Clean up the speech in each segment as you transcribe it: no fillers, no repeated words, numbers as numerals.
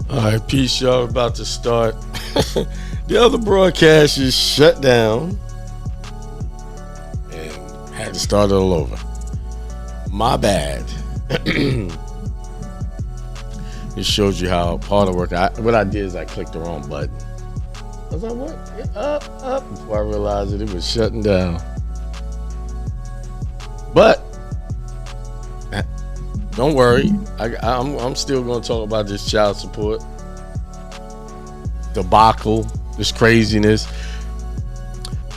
All right, peace, y'all. About to start. The other broadcast is shut down and had to start all over. My bad. It shows you how hard I work. What I did is I clicked the wrong button. I was like, what? Yeah, up. Before I realized it was shutting down. But don't worry. I'm still going to talk about this child support debacle, this craziness.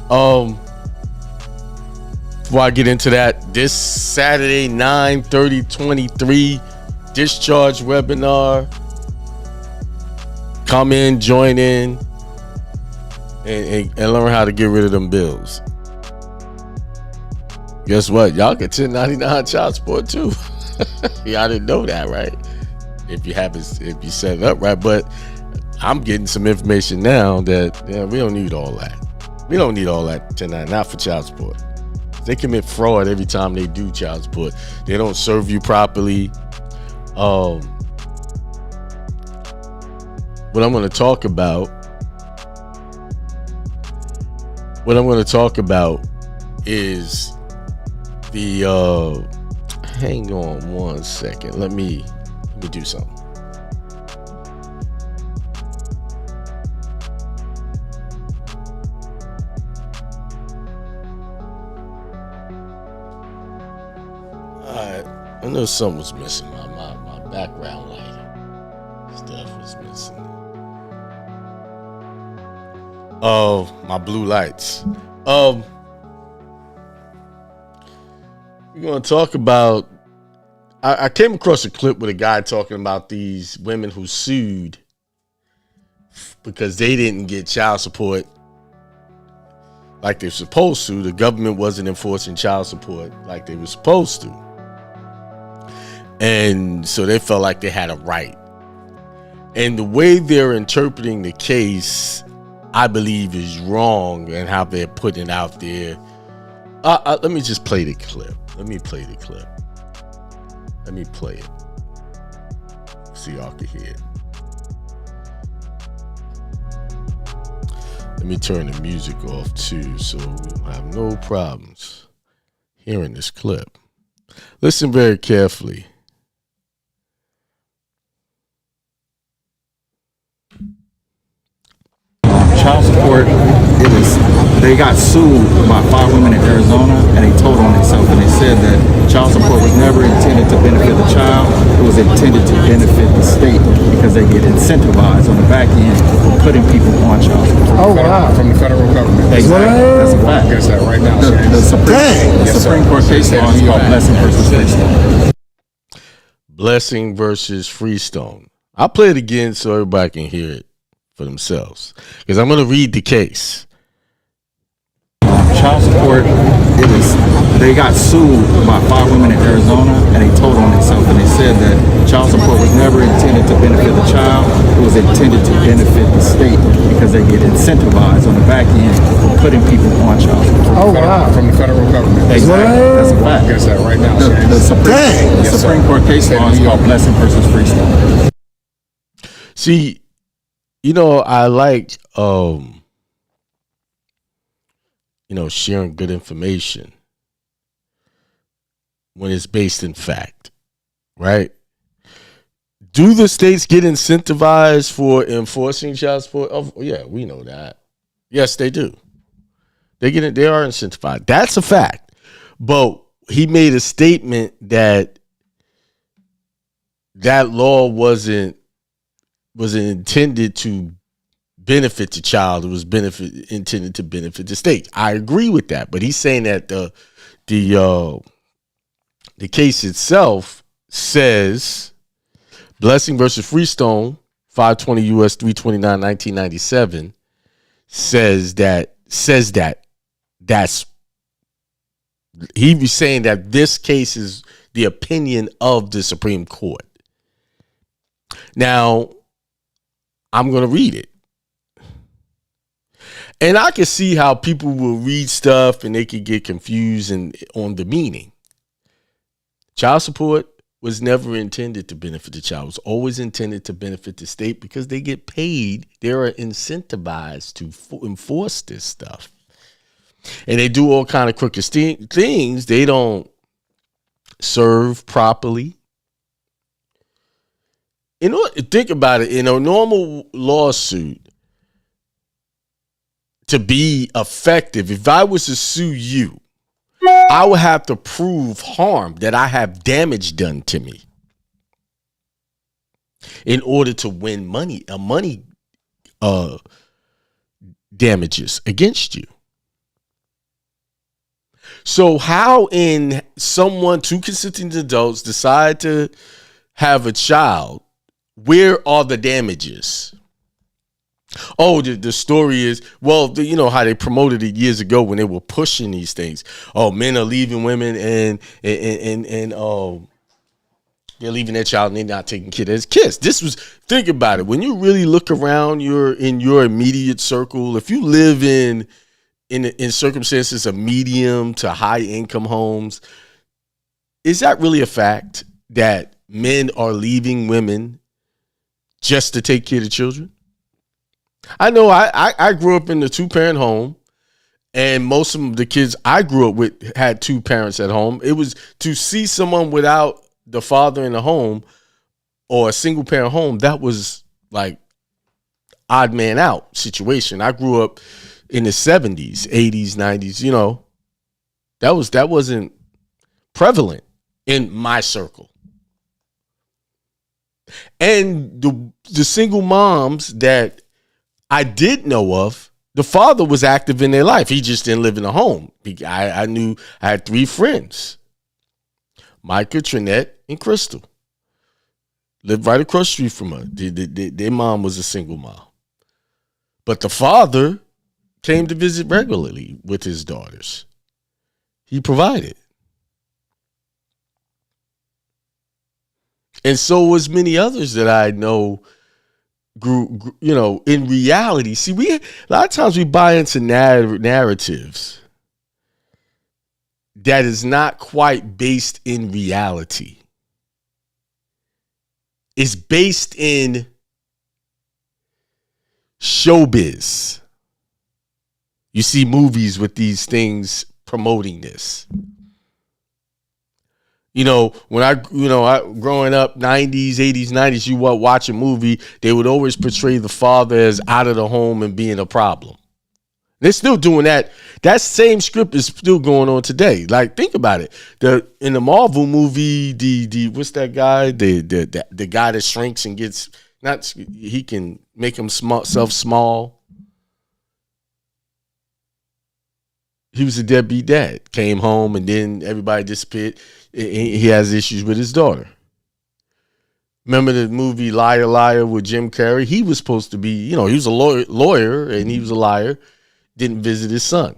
Before I get into that, this Saturday, 9/30/23 discharge webinar. Come in, join in, and learn how to get rid of them bills. Guess what? Y'all get 1099 child support too. Y'all didn't know that, right? If you set it up right, but I'm getting some information now that we don't need all that. We don't need all that 1099, not for child support. They commit fraud every time they do child support. They don't serve you properly. What I'm going to talk about is the hang on one second. Let me do something. Alright, I know something was missing. My background light stuff was missing. Oh, my blue lights. We're going to talk about, I came across a clip with a guy talking about these women who sued because they didn't get child support like they're supposed to. The government wasn't enforcing child support like they were supposed to. And so they felt like they had a right. And the way they're interpreting the case, I believe, is wrong, and how they're putting it out there. Let me just play the clip. Let me play it. So y'all can hear it. Let me turn the music off too, so we'll have no problems hearing this clip. Listen very carefully. Child support, they got sued by 5 women in Arizona, and they told on themselves, and they said that child support was never intended to benefit the child. It was intended to benefit the state because they get incentivized on the back end for putting people on child support. Oh, wow. From the federal government. Exactly. That's a fact. I guess that right now. The Supreme Court case law is called Blessing versus Freestone. Blessing versus Freestone. I'll play it again so everybody can hear it for themselves, because I'm going to read the case. Child support, they got sued by 5 women in Arizona, and they told on themselves, and they said that child support was never intended to benefit the child. It was intended to benefit the state because they get incentivized on the back end for putting people on child support. Oh, wow. From the federal government. Exactly. That's a fact. I guess that right now. The Supreme Court case law is called Blessing versus Freestone. See, I like, sharing good information when it's based in fact, right? Do the states get incentivized for enforcing child support? Oh, yeah, we know that. Yes, they do. They are incentivized. That's a fact. But he made a statement that law wasn't intended to benefit the child. It was intended to benefit the state. I agree with that, but he's saying that the case itself says Blessing versus Freestone, 520 U.S. 329, 1997, says that that's, he was saying that this case is the opinion of the Supreme Court. Now, I'm going to read it. And I can see how people will read stuff and they can get confused on the meaning. Child support was never intended to benefit the child. It was always intended to benefit the state because they get paid. They are incentivized to enforce this stuff. And they do all kind of crooked things. They don't serve properly. Think about it. In a normal lawsuit, to be effective, if I was to sue you, I would have to prove harm, that I have damage done to me, in order to win money damages against you. So how two consenting adults decide to have a child, where are the damages? Oh, the story is, well, you know how they promoted it years ago when they were pushing these things. Oh, men are leaving women and they're leaving their child and they're not taking care of their kids. Think about it. When you really look around in your immediate circle, if you live in circumstances of medium to high income homes, is that really a fact that men are leaving women just to take care of the children? I know I grew up in the 2-parent home, and most of the kids I grew up with had 2 parents at home. It was to see someone without the father in the home or a single parent home, that was like odd man out situation. I grew up in the 70s, 80s, 90s, that wasn't prevalent in my circle. And the single moms that I did know of, the father was active in their life. He just didn't live in the home. I had 3 friends, Micah, Trinette, and Crystal. Lived right across the street from her. Their mom was a single mom. But the father came to visit regularly with his daughters. He provided. And so was many others that I know grew, in reality. See, a lot of times we buy into narratives that is not quite based in reality. It's based in showbiz. You see movies with these things promoting this. When I growing up, 90s, 80s, 90s, you would watch a movie, they would always portray the father as out of the home and being a problem. They're still doing that. That same script is still going on today. Like, think about it. In the Marvel movie, the what's that guy? The guy that shrinks and gets he can make himself small. He was a deadbeat dad. Came home and then everybody disappeared. He has issues with his daughter. Remember the movie Liar Liar with Jim Carrey? He was supposed to be, he was a lawyer and he was a liar. Didn't visit his son.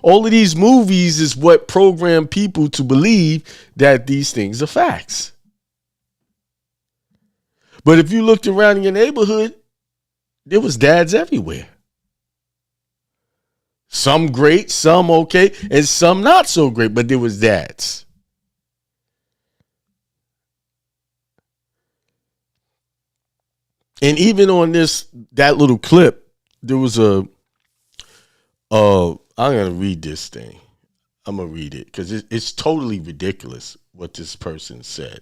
All of these movies is what program people to believe that these things are facts. But if you looked around in your neighborhood, there was dads everywhere. Some great, some okay, and some not so great, but there was dads. And even on that little clip, there was I'm going to read this thing. I'm going to read it because it's totally ridiculous what this person said.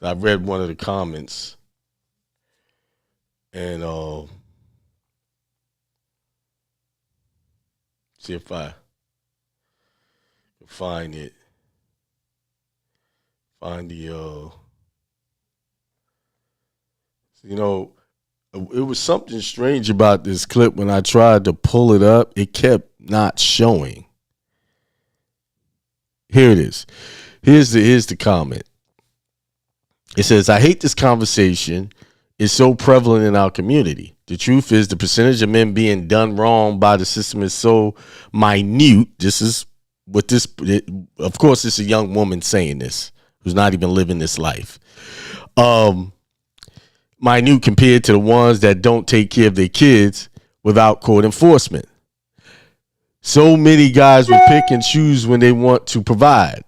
I read one of the comments and see if I can find it. It was something strange about this clip. When I tried to pull it up, it kept not showing. Here it is. Here's the comment. It says, I hate this conversation. It's so prevalent in our community. The truth is the percentage of men being done wrong by the system is so minute. This is what of course, it's a young woman saying this who's not even living this life. Minute compared to the ones that don't take care of their kids without court enforcement. So many guys will pick and choose when they want to provide.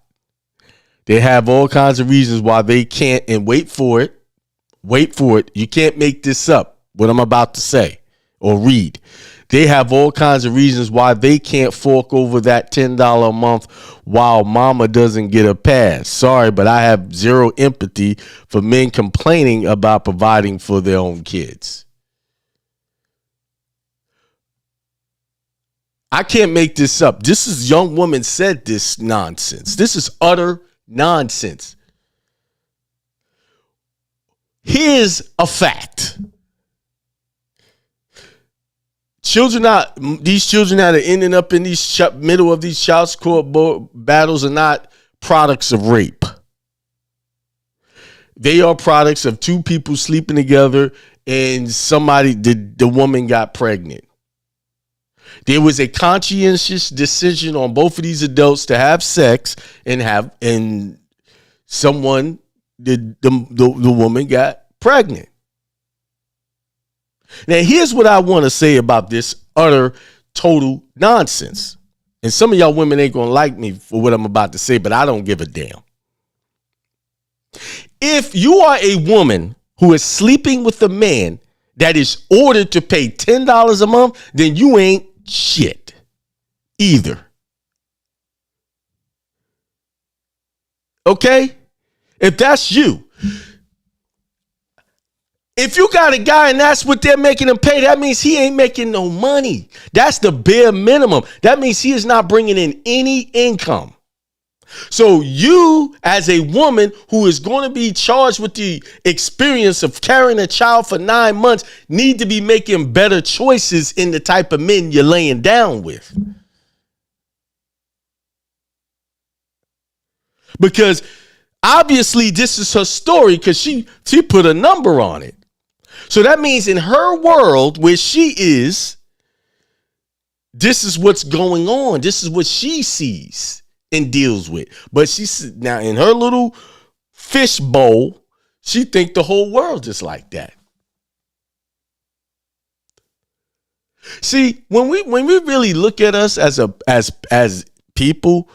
They have all kinds of reasons why they can't, and wait for it. You can't make this up, what I'm about to say or read. They have all kinds of reasons why they can't fork over that $10 a month while mama doesn't get a pass. Sorry, but I have zero empathy for men complaining about providing for their own kids. I can't make this up. This is young woman said this nonsense. This is utter nonsense. Here's a fact. These children that are ending up in these middle of these child support battles are not products of rape. They are products of two people sleeping together and the woman got pregnant. There was a conscientious decision on both of these adults to have sex and someone, the woman got pregnant. Now, here's what I want to say about this utter, total nonsense. And some of y'all women ain't going to like me for what I'm about to say, but I don't give a damn. If you are a woman who is sleeping with a man that is ordered to pay $10 a month, then you ain't shit either. Okay? If that's you. If you got a guy and that's what they're making him pay, that means he ain't making no money. That's the bare minimum. That means he is not bringing in any income. So you, as a woman who is going to be charged with the experience of carrying a child for 9 months, need to be making better choices in the type of men you're laying down with. Because obviously this is her story, because she put a number on it. So that means in her world where she is, this is what's going on. This is what she sees and deals with. But she's now in her little fish bowl, she think the whole world is like that. See, when we really look at us as people,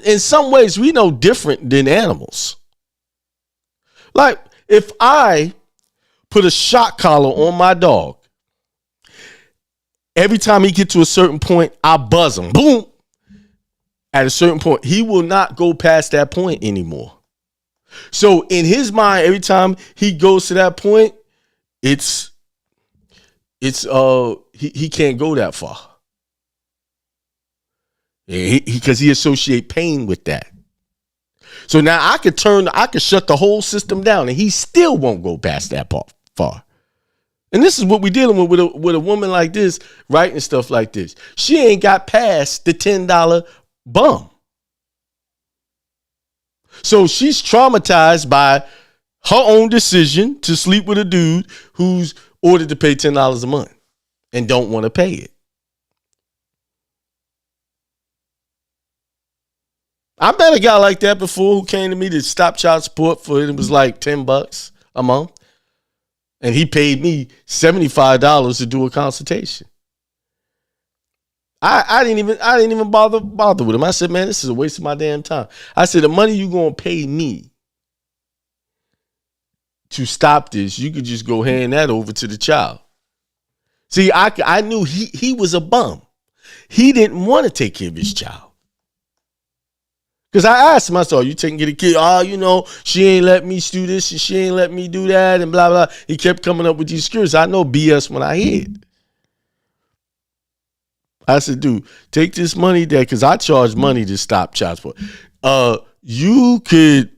in some ways we know different than animals. Like if I put a shock collar on my dog, every time he get to a certain point, I buzz him. Boom. At a certain point, he will not go past that point anymore. So in his mind, every time he goes to that point, he can't go that far. Because he associate pain with that. So now I could shut the whole system down and he still won't go past that far. And this is what we're dealing with a woman like this, writing stuff like this. She ain't got past the $10 bum. So she's traumatized by her own decision to sleep with a dude who's ordered to pay $10 a month and don't want to pay it. I met a guy like that before who came to me to stop child support for it. It was like $10 a month. And he paid me $75 to do a consultation. I didn't even bother with him. I said, man, this is a waste of my damn time. I said, the money you gonna pay me to stop this, you could just go hand that over to the child. See, I knew he was a bum. He didn't want to take care of his child. Because I asked him, I said, you taking care of the kid? Oh, she ain't let me do this and she ain't let me do that and blah, blah. He kept coming up with these excuses. I know BS when I hear it. I said, dude, take this money there, because I charge money to stop child support. You could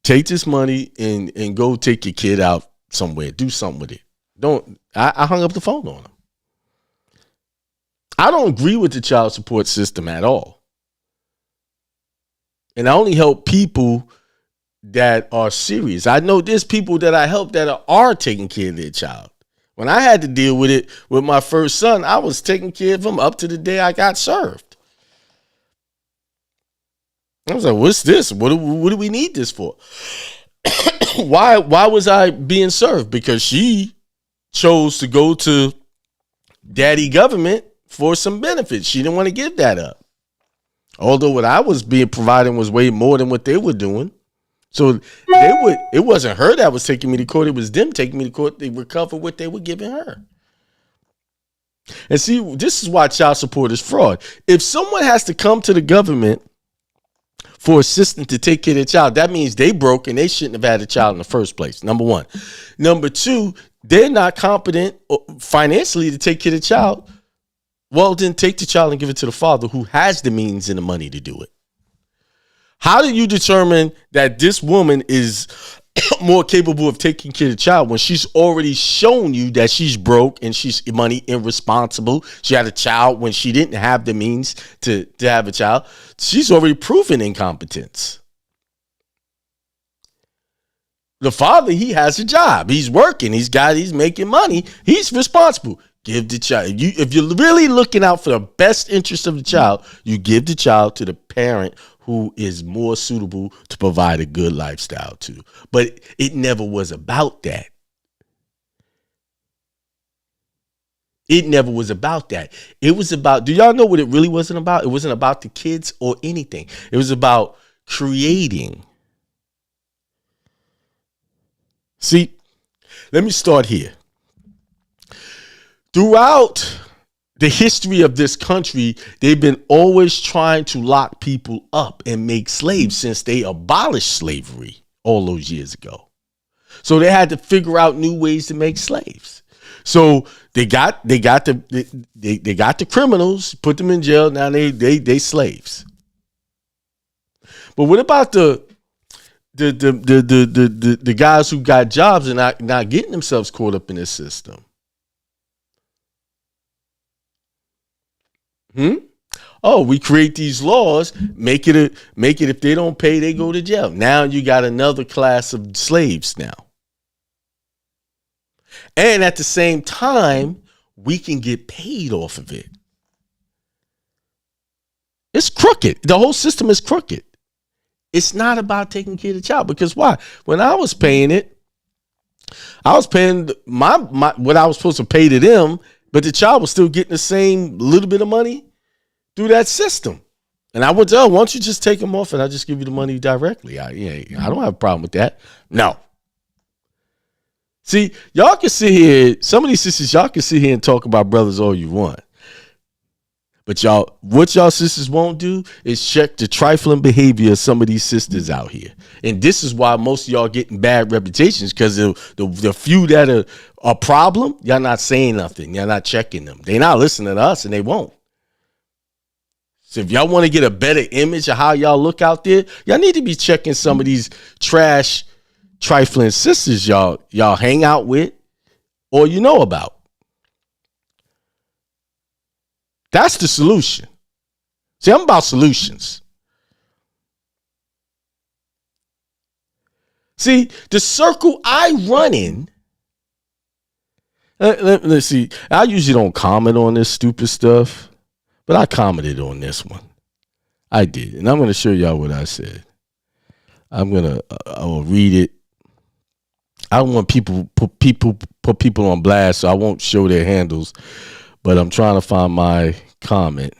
take this money and go take your kid out somewhere. Do something with it. I hung up the phone on him. I don't agree with the child support system at all. And I only help people that are serious. I know there's people that I help that are taking care of their child. When I had to deal with it with my first son, I was taking care of him up to the day I got served. I was like, what's this? What do we need this for? Why was I being served? Because she chose to go to daddy government for some benefits. She didn't want to give that up. Although what I was being providing was way more than what they were doing. So it wasn't her that was taking me to court. It was them taking me to court. They recovered what they were giving her. And see, this is why child support is fraud. If someone has to come to the government for assistance to take care of their child, that means they broke and they shouldn't have had a child in the first place. Number one. Number two, they're not competent financially to take care of the child. Well, then take the child and give it to the father who has the means and the money to do it. How do you determine that this woman is more capable of taking care of the child when she's already shown you that she's broke and she's money irresponsible? She had a child when she didn't have the means to have a child. She's already proven incompetence. The father, he has a job. He's working. He's making money. He's responsible. Give the child. If you're really looking out for the best interest of the child, you give the child to the parent who is more suitable to provide a good lifestyle to. But it never was about that. It never was about that. It was about, do y'all know what it really wasn't about? It wasn't about the kids or anything. It was about creating. See, let me start here. Throughout the history of this country, they've been always trying to lock people up and make slaves since they abolished slavery all those years ago. So they had to figure out new ways to make slaves. So they got the criminals, put them in jail. Now they slaves. But what about the guys who got jobs and not getting themselves caught up in this system? Oh, we create these laws, make it if they don't pay, they go to jail. Now you got another class of slaves now. And at the same time, we can get paid off of it. It's crooked. The whole system is crooked. It's not about taking care of the child, because why? When I was paying it, I was paying my what I was supposed to pay to them, but the child was still getting the same little bit of money through that system. And I would tell, why don't you just take them off and I'll just give you the money directly? I don't have a problem with that. No. See, y'all can sit here, some of these sisters, y'all can sit here and talk about brothers all you want. But what y'all sisters won't do is check the trifling behavior of some of these sisters out here. And this is why most of y'all getting bad reputations, because the few that are a problem, y'all not saying nothing. Y'all not checking them. They not listening to us, and they won't. So if y'all want to get a better image of how y'all look out there, y'all need to be checking some of these trash, trifling sisters y'all hang out with or you know about. That's the solution. See, I'm about solutions. See, the circle I run in, let's see, I usually don't comment on this stupid stuff, but I commented on this one. I did, and I'm going to show y'all what I said. I will read it. I don't want put people on blast, so I won't show their handles. But I'm trying to find my comment.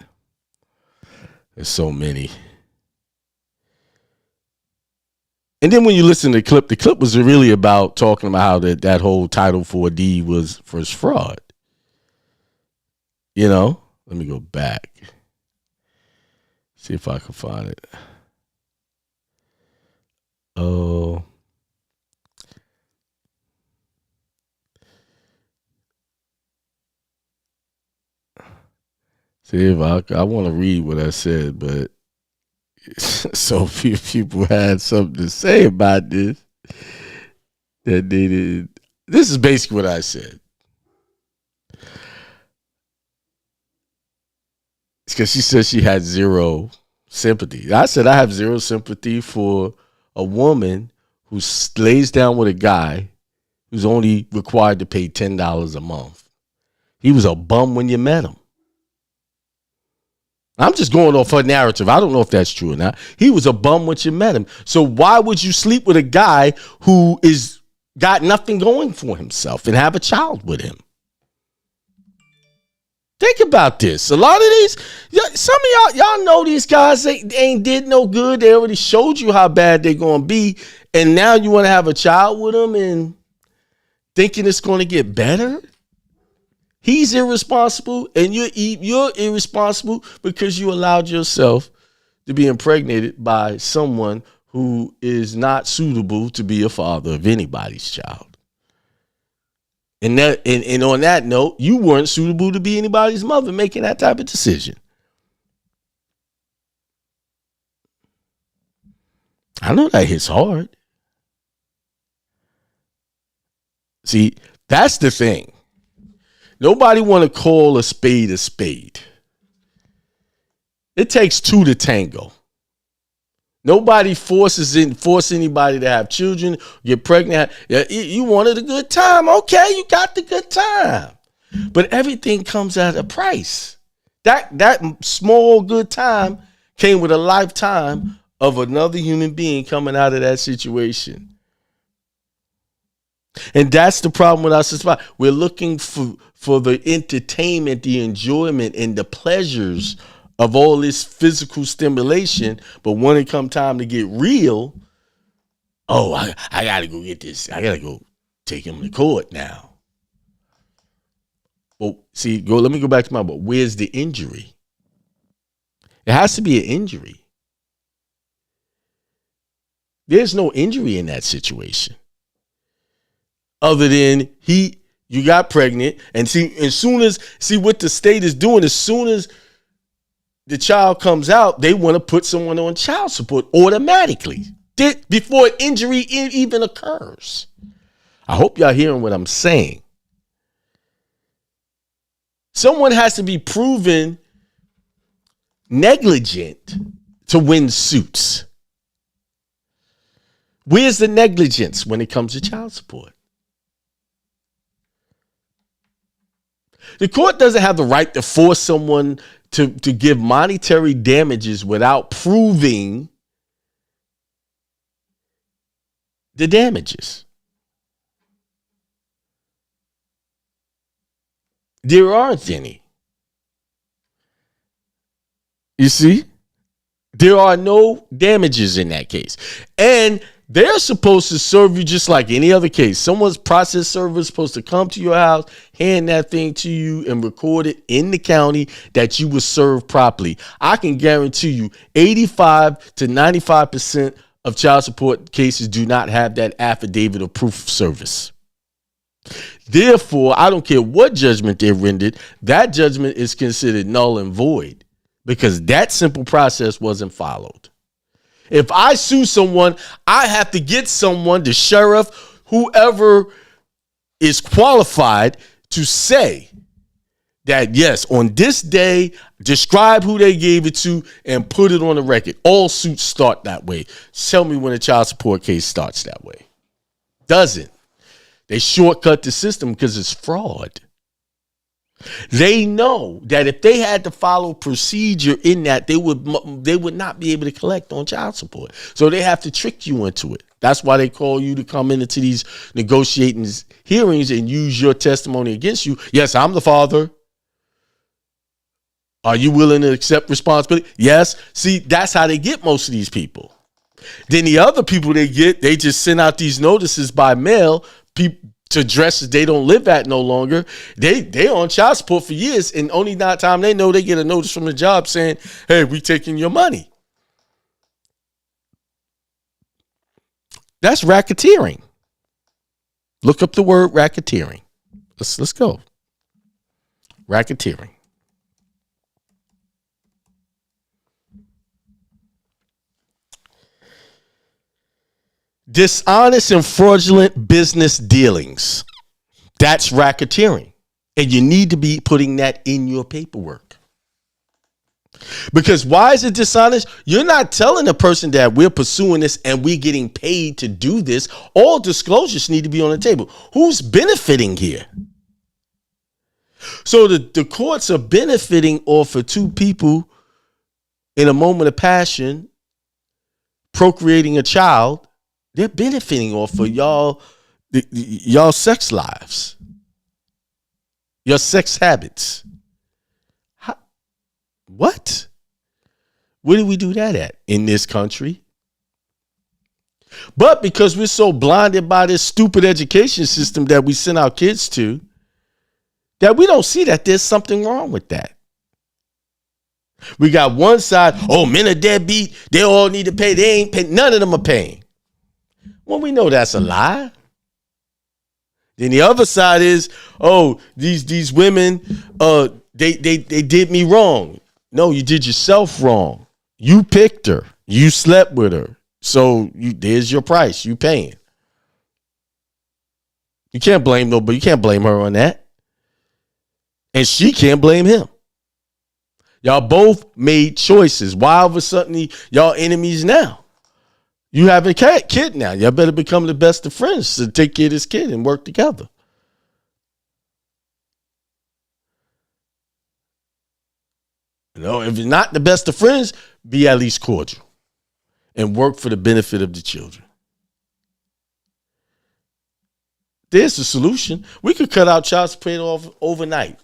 There's so many. And then when you listen to the clip was really about talking about how that whole Title 4D was fraud. You know? Let me go back. See if I can find it. Oh. See, if I want to read what I said, but so few people had something to say about this that they did. This is basically what I said. It's because she said she had zero sympathy. I said I have zero sympathy for a woman who lays down with a guy who's only required to pay $10 a month. He was a bum when you met him. I'm just going off her narrative. I don't know if that's true or not. He was a bum when you met him. So why would you sleep with a guy who is got nothing going for himself and have a child with him? Think about this. A lot of these, some of y'all know these guys, they ain't did no good. They already showed you how bad they're going to be. And now you want to have a child with them and thinking it's going to get better? He's irresponsible, and you're irresponsible because you allowed yourself to be impregnated by someone who is not suitable to be a father of anybody's child. And on that note, you weren't suitable to be anybody's mother making that type of decision. I know that hits hard. See, that's the thing. Nobody want to call a spade a spade. It takes two to tango. Nobody force anybody to have children, get pregnant. You wanted a good time. Okay, you got the good time. But everything comes at a price. That small good time came with a lifetime of another human being coming out of that situation. And that's the problem with our society. We're looking for the entertainment, the enjoyment, and the pleasures of all this physical stimulation, but when it come time to get real, I gotta go get this. I gotta go take him to court now. Well, see, let me go back to my book. Where's the injury? It has to be an injury. There's no injury in that situation. Other than you got pregnant, and what the state is doing, as soon as the child comes out, they want to put someone on child support automatically before injury even occurs. I hope y'all hearing what I'm saying. Someone has to be proven negligent to win suits. Where's the negligence when it comes to child support? The court doesn't have the right to force someone to give monetary damages without proving the damages. There aren't any. You see? There are no damages in that case. And they're supposed to serve you just like any other case. Someone's process server is supposed to come to your house, hand that thing to you, and record it in the county that you were served properly. I can guarantee you 85 to 95% of child support cases do not have that affidavit of proof of service. Therefore, I don't care what judgment they rendered, that judgment is considered null and void because that simple process wasn't followed. If I sue someone, I have to get someone, the sheriff, whoever is qualified to say that, yes, on this day, describe who they gave it to and put it on the record. All suits start that way. Tell me when a child support case starts that way. Doesn't. They shortcut the system because it's fraud. They know that if they had to follow procedure in that, they would not be able to collect on child support. So they have to trick you into it. That's why they call you to come into these negotiating hearings and use your testimony against you. Yes, I'm the father. Are you willing to accept responsibility? Yes. See, that's how they get most of these people. Then the other people they just send out these notices by mail, to addresses they don't live at no longer. They on child support for years, and only that time they know, they get a notice from the job saying, hey, we taking your money. That's racketeering. Look up the word racketeering. Let's go. Racketeering. Dishonest and fraudulent business dealings. That's racketeering. And you need to be putting that in your paperwork. Because why is it dishonest? You're not telling the person that we're pursuing this and we're getting paid to do this. All disclosures need to be on the table. Who's benefiting here? So the courts are benefiting off of two people in a moment of passion procreating a child. They're benefiting off of y'all sex lives, your sex habits. What? Where do we do that at in this country? But because we're so blinded by this stupid education system that we send our kids to, that we don't see that there's something wrong with that. We got one side, oh, men are deadbeat. They all need to pay. They ain't paying. None of them are paying. Well, we know that's a lie. Then the other side is, oh, these women, they did me wrong. No, you did yourself wrong. You picked her. You slept with her. So there's your price. You paying. You can't blame nobody. You can't blame her on that. And she can't blame him. Y'all both made choices. Why all of a sudden y'all enemies now? You have a kid now. Y'all better become the best of friends to take care of this kid and work together. You know, if you're not the best of friends, be at least cordial and work for the benefit of the children. There's the solution. We could cut out child support off overnight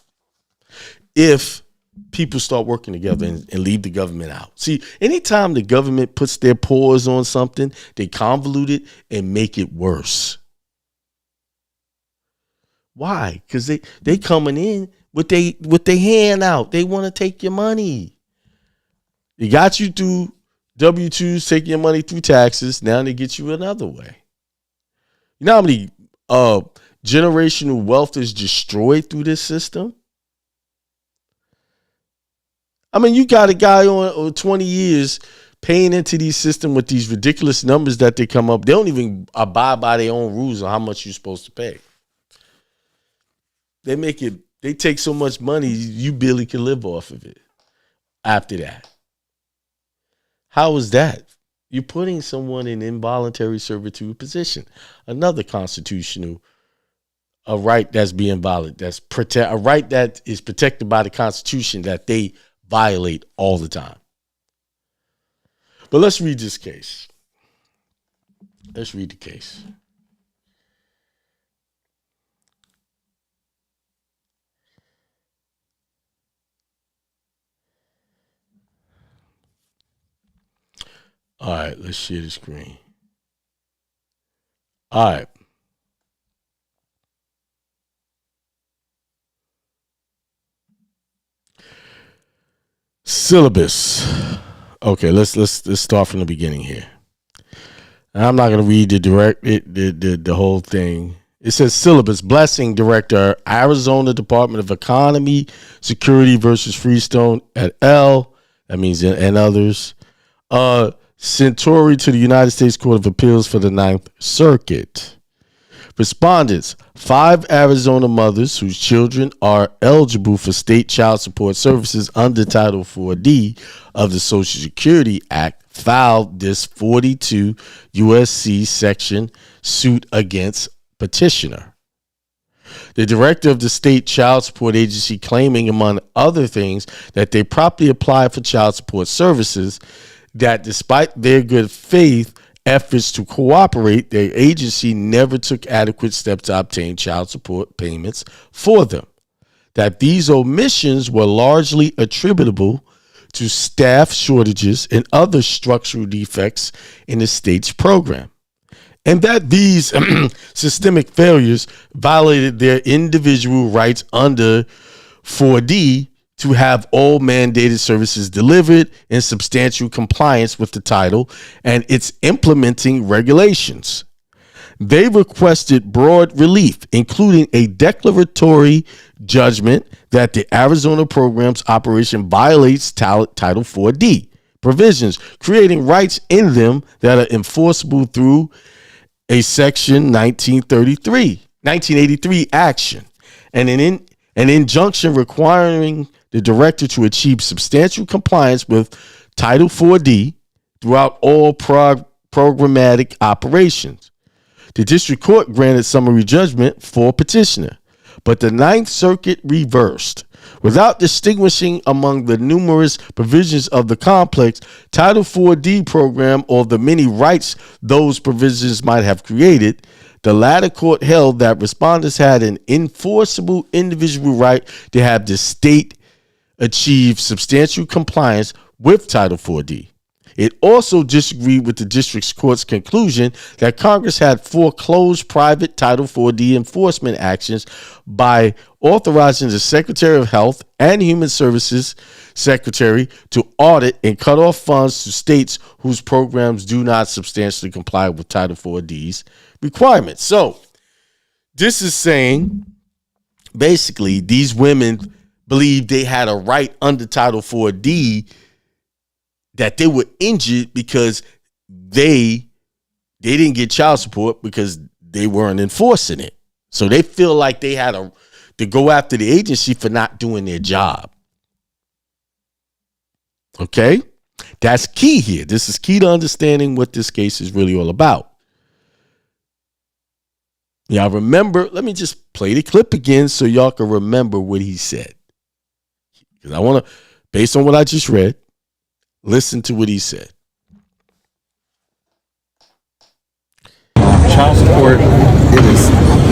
if people start working together and leave the government out. See, anytime the government puts their paws on something, they convolute it and make it worse. Why? Because they coming in with their hand out. They want to take your money. They got you through W-2s, taking your money through taxes. Now they get you another way. You know how many generational wealth is destroyed through this system? I mean, you got a guy on 20 years paying into these systems with these ridiculous numbers that they come up. They don't even abide by their own rules on how much you're supposed to pay. They take so much money, you barely can live off of it after that. How is that? You're putting someone in involuntary servitude position. Another constitutional a right that's being violated. A right that is protected by the Constitution that they violate all the time. But let's read this case. Let's read the case. All right, let's share the screen. All right. Syllabus. Okay, let's start from the beginning here. I'm not going to read the whole thing. It says syllabus. Blessing, Director, Arizona Department of Economy, Security versus Freestone et al. That means and others. Centauri to the United States Court of Appeals for the Ninth Circuit. Respondents, 5 Arizona mothers whose children are eligible for state child support services under Title 4D of the Social Security Act filed this 42 U.S.C. section suit against petitioner. The director of the state child support agency claiming, among other things, that they properly applied for child support services, that despite their good faith efforts to cooperate, their agency never took adequate steps to obtain child support payments for them. That these omissions were largely attributable to staff shortages and other structural defects in the state's program. And that these systemic failures violated their individual rights under 4D to have all mandated services delivered in substantial compliance with the title and its implementing regulations. They requested broad relief, including a declaratory judgment that the Arizona program's operation violates Title 4D provisions, creating rights in them that are enforceable through a Section 1983 action, and an injunction requiring the director to achieve substantial compliance with Title 4D throughout all programmatic operations. The district court granted summary judgment for petitioner, but the Ninth Circuit reversed. Without distinguishing among the numerous provisions of the complex Title 4D program or the many rights those provisions might have created, the latter court held that respondents had an enforceable individual right to have the state achieve substantial compliance with Title 4D. It also disagreed with the district court's conclusion that Congress had foreclosed private Title 4D enforcement actions by authorizing the Secretary of Health and Human Services Secretary to audit and cut off funds to states whose programs do not substantially comply with Title 4D's requirements. So this is saying basically these women believed they had a right under Title 4D, that they were injured because they didn't get child support because they weren't enforcing it. So they feel like they had to go after the agency for not doing their job. Okay? That's key here. This is key to understanding what this case is really all about. Y'all remember, let me just play the clip again so y'all can remember what he said. Because I want to, based on what I just read, listen to what he said. Child support,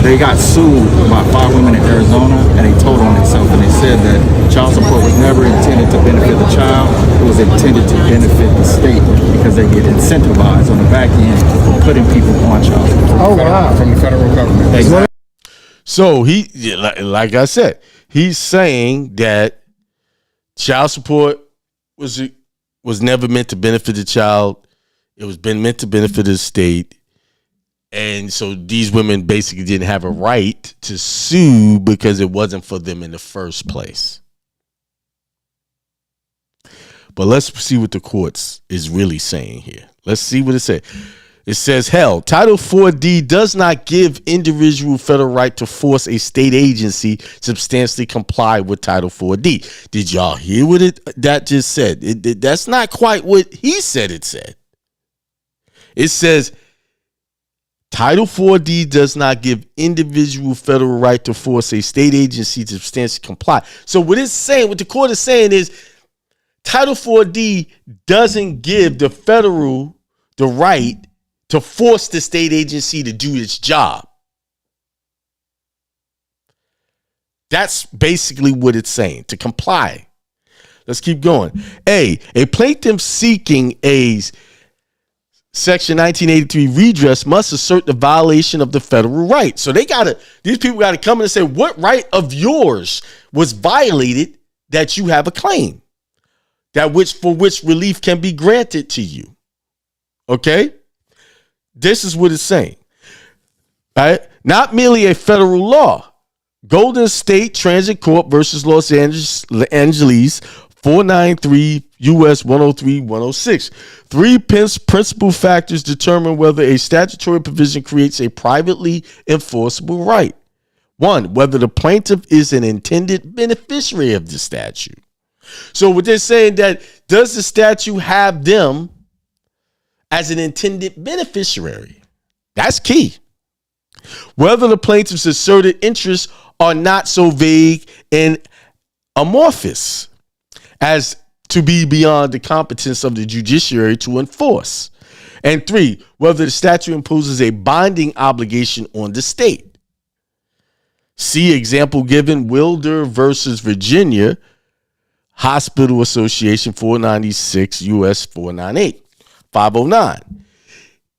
they got sued by 5 women in Arizona, and they told on themselves, and they said that child support was never intended to benefit the child. It was intended to benefit the state because they get incentivized on the back end for putting people on child support. Oh, wow. From the federal government. Exactly. So he, like I said, he's saying that child support was never meant to benefit the child. It was meant to benefit the state. And so these women basically didn't have a right to sue because it wasn't for them in the first place. But let's see what the courts is really saying here. Let's see what it says. It says, hell, Title 4D does not give individual federal right to force a state agency substantially comply with Title 4D. Did y'all hear what that just said? That's not quite what he said it said. It says, Title 4D does not give individual federal right to force a state agency to substantially comply. So what it's saying, what the court is saying is, Title 4D doesn't give the federal the right to force the state agency to do its job. That's basically what it's saying, to comply. Let's keep going. A plaintiff seeking a Section 1983 redress must assert the violation of the federal right. So these people got to come in and say, what right of yours was violated that you have a claim? For which relief can be granted to you. Okay? This is what it's saying. All right? Not merely a federal law. Golden State Transit Corp versus Los Angeles 493 U.S. 103 106. 3 principal factors determine whether a statutory provision creates a privately enforceable right. 1, whether the plaintiff is an intended beneficiary of the statute. So what they're saying, that does the statute have them as an intended beneficiary? That's key. Whether the plaintiff's asserted interests are not so vague and amorphous as to be beyond the competence of the judiciary to enforce. And 3, whether the statute imposes a binding obligation on the state. See example given, Wilder versus Virginia Hospital Association 496 U.S. 498 509.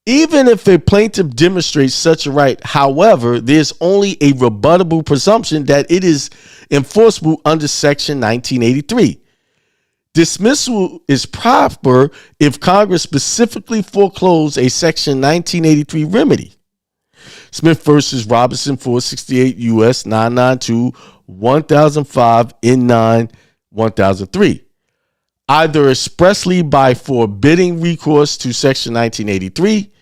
Even if a plaintiff demonstrates such a right, however, there's only a rebuttable presumption that it is enforceable under Section 1983. Dismissal is proper if Congress specifically foreclosed a Section 1983 remedy. Smith versus Robinson 468 U.S. 992 1005 N9 1003. Either expressly by forbidding recourse to Section 1983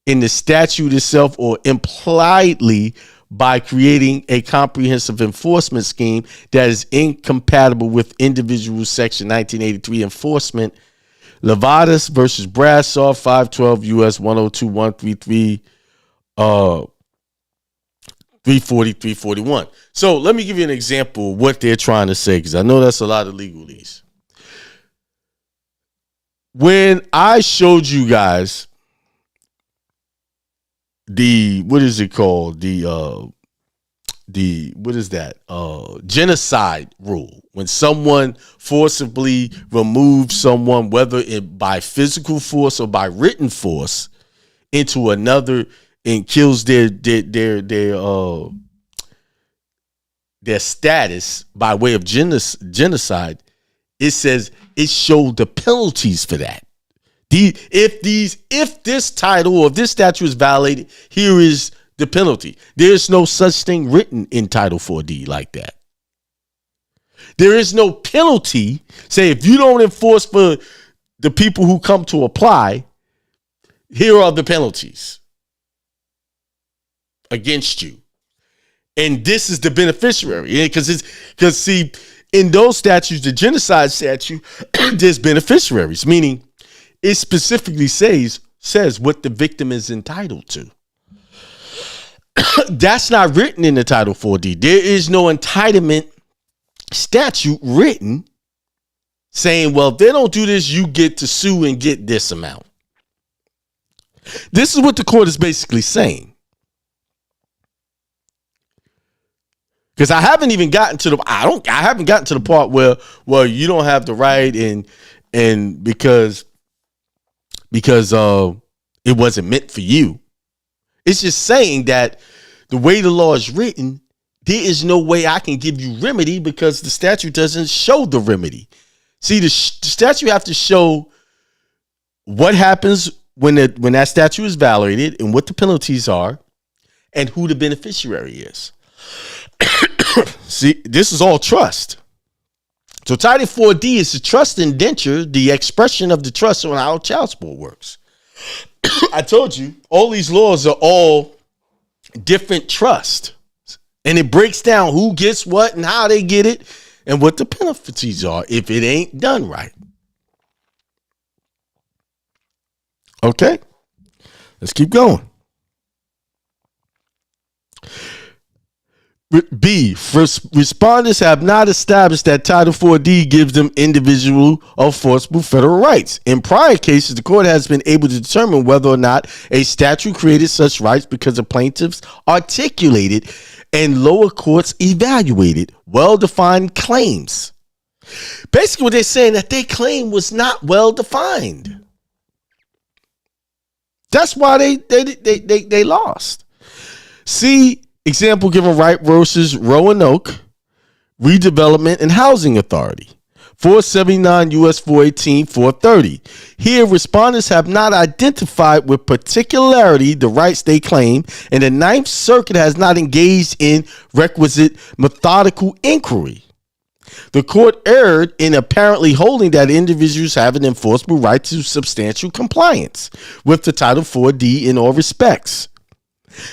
in the statute itself, or impliedly by creating a comprehensive enforcement scheme that is incompatible with individual Section 1983 enforcement. Levadas versus Bradshaw 512 U.S. 102 133 340 341. So let me give you an example of what they're trying to say, because I know that's a lot of legalese. When I showed you guys the, what is it called? The what is that? Genocide rule. When someone forcibly removes someone, whether it by physical force or by written force, into another and kills their status by way of genocide, it says it showed the penalties for that. If this title or if this statute is violated, here is the penalty. There's no such thing written in Title 4D like that. There is no penalty. Say if you don't enforce for the people who come to apply, here are the penalties against you. And this is the beneficiary. Because see, in those statutes, the genocide statute, there's beneficiaries, meaning it specifically says what the victim is entitled to. That's not written in the Title 4D. There is no entitlement statute written saying, well, if they don't do this, you get to sue and get this amount. This is what the court is basically saying. Because I haven't even gotten to the part where, well, you don't have the right and because it wasn't meant for you. It's just saying that the way the law is written, there is no way I can give you remedy because the statute doesn't show the remedy. See, the statute have to show what happens when that statute is violated and what the penalties are and who the beneficiary is. See, this is all trust. So Title 4D is the trust indenture, the expression of the trust on how child support works. I told you, all these laws are all different trust. And it breaks down who gets what and how they get it and what the penalties are if it ain't done right. Okay, let's keep going. B, respondents have not established that Title 4D gives them individual or forcible federal rights. In prior cases, the court has been able to determine whether or not a statute created such rights because the plaintiffs articulated and lower courts evaluated well-defined claims. Basically, what they're saying that their claim was not well-defined. That's why they lost. See, example given Wright versus Roanoke Redevelopment and Housing Authority, 479 U.S. 418, 430. Here, respondents have not identified with particularity the rights they claim, and the Ninth Circuit has not engaged in requisite methodical inquiry. The court erred in apparently holding that individuals have an enforceable right to substantial compliance with the Title 4D in all respects.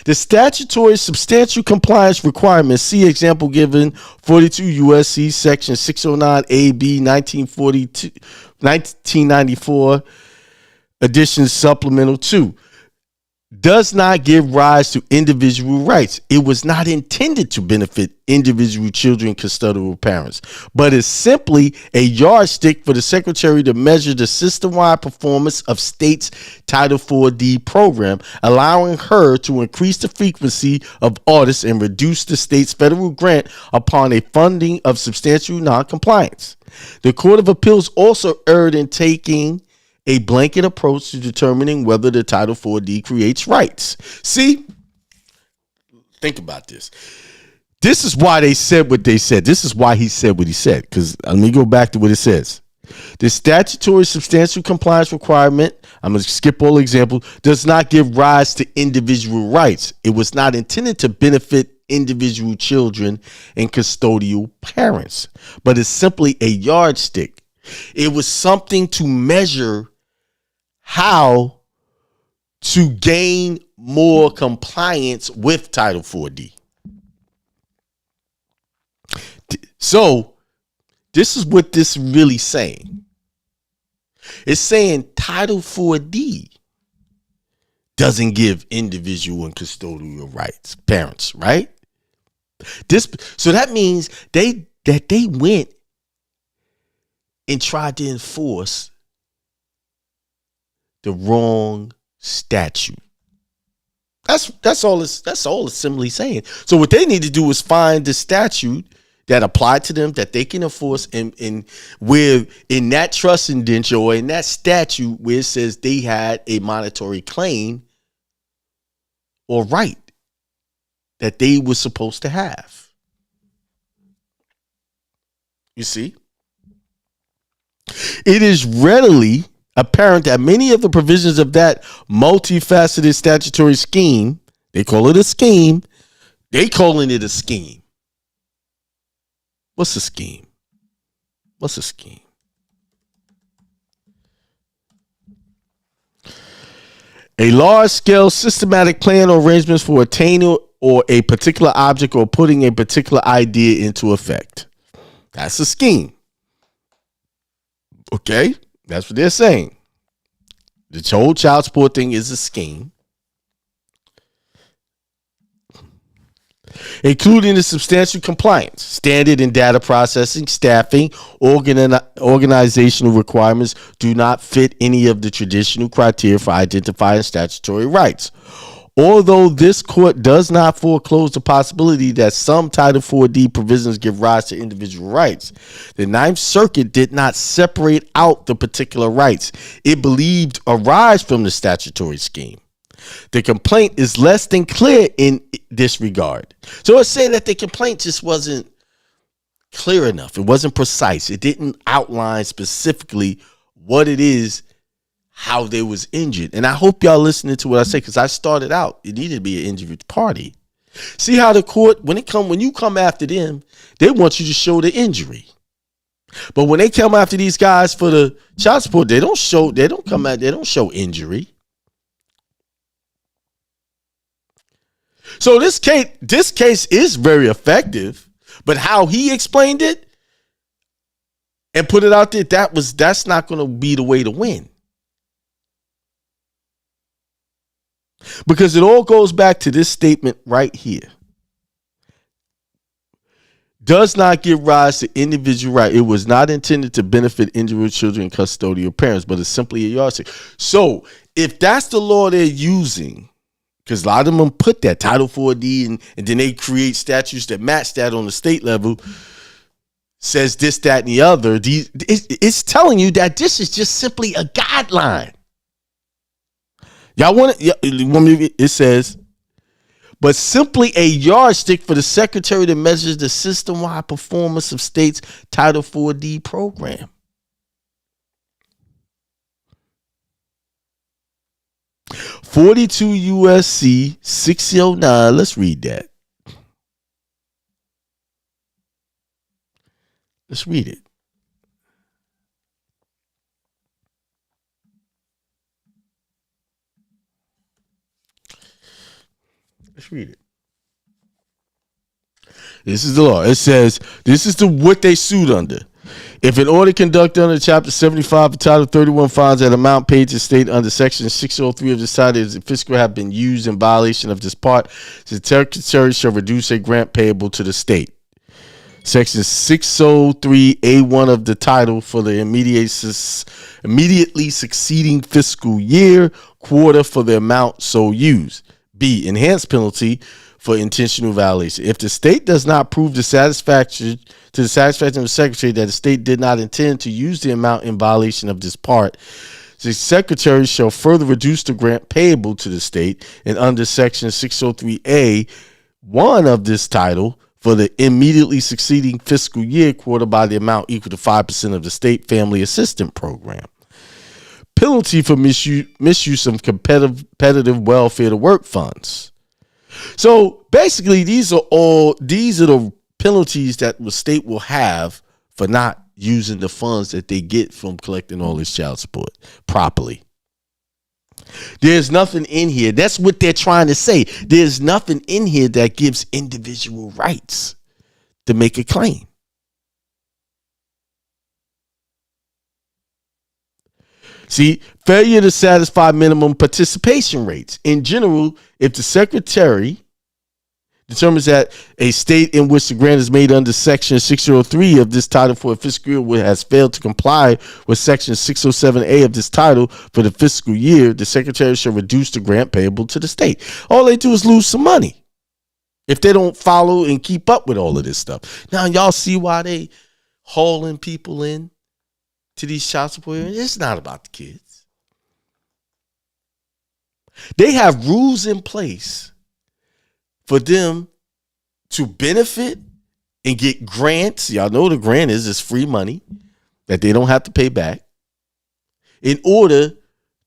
The statutory substantial compliance requirements, see example given 42 U.S.C. section 609 A.B. 1994 edition supplemental 2, does not give rise to individual rights. It was not intended to benefit individual children and custodial parents, but is simply a yardstick for the secretary to measure the system-wide performance of state's Title 4D program, allowing her to increase the frequency of audits and reduce the state's federal grant upon a funding of substantial noncompliance. The Court of Appeals also erred in taking a blanket approach to determining whether the Title 4D creates rights. See, think about this. This is why they said what they said. This is why he said what he said. Because let me go back to what it says. The statutory substantial compliance requirement, I'm going to skip all examples, does not give rise to individual rights. It was not intended to benefit individual children and custodial parents, but it's simply a yardstick. It was something to measure how to gain more compliance with Title 4D. So this is what this is really saying. It's saying Title 4D doesn't give individual and custodial rights, parents, right? So that means they went and tried to enforce the wrong statute. That's all it's simply saying. So what they need to do is find the statute that applied to them that they can enforce in where in that trust indenture or in that statute where it says they had a monetary claim or right that they were supposed to have. You see? It is readily apparent that many of the provisions of that multifaceted statutory scheme, they call it a scheme, they calling it a scheme. What's a scheme? What's a scheme? A large-scale systematic plan or arrangements for attaining or a particular object or putting a particular idea into effect. That's a scheme. Okay? That's what they're saying. The whole child support thing is a scheme. Including the substantial compliance, standard and data processing, staffing, organizational requirements do not fit any of the traditional criteria for identifying statutory rights. Although this court does not foreclose the possibility that some Title 4D provisions give rise to individual rights, the Ninth Circuit did not separate out the particular rights it believed arise from the statutory scheme. The complaint is less than clear in this regard. So it's saying that the complaint just wasn't clear enough. It wasn't precise. It didn't outline specifically what it is, how they was injured. And I hope y'all listening to what I say, because I started out, it needed to be an injured party. See how the court, when you come after them, they want you to show the injury. But when they come after these guys for the child support, they don't show injury. So this case is very effective, but how he explained it and put it out there, that's not going to be the way to win. Because it all goes back to this statement right here. Does not give rise to individual right. It was not intended to benefit individual children and custodial parents, but it's simply a yardstick. So if that's the law they're using, because a lot of them put that Title 4D and then they create statutes that match that on the state level, says this, that, and the other. It's telling you that this is just simply a guideline. Y'all want it? It says, but simply a yardstick for the secretary that measures the system-wide performance of states' Title 4D program. (42 USC 609). Let's read that. Let's read it. Let's read it. This is the law. It says, this is what they sued under. If an order conducted under Chapter 75 of Title 31 finds that amount paid to state under Section 603 of the title is fiscal have been used in violation of this part, the secretary shall reduce a grant payable to the state. Section 603A1 of the title for the immediately succeeding fiscal year, quarter for the amount so used. B, enhanced penalty for intentional violation. If the state does not prove to the satisfaction of the secretary that the state did not intend to use the amount in violation of this part, the secretary shall further reduce the grant payable to the state, and under Section 603A1 of this title for the immediately succeeding fiscal year, quarter by the amount equal to 5% of the state family assistance program. Penalty for misuse of competitive welfare to work funds. So basically, these are the penalties that the state will have for not using the funds that they get from collecting all this child support properly. There's nothing in here. That's what they're trying to say. There's nothing in here that gives individual rights to make a claim. See, failure to satisfy minimum participation rates. In general, if the secretary determines that a state in which the grant is made under Section 603 of this title for a fiscal year has failed to comply with Section 607A of this title for the fiscal year, the secretary shall reduce the grant payable to the state. All they do is lose some money if they don't follow and keep up with all of this stuff. Now, y'all see why they hauling people in to these child support areas? It's not about the kids. They have rules in place for them to benefit and get grants. Y'all know the grant is free money that they don't have to pay back in order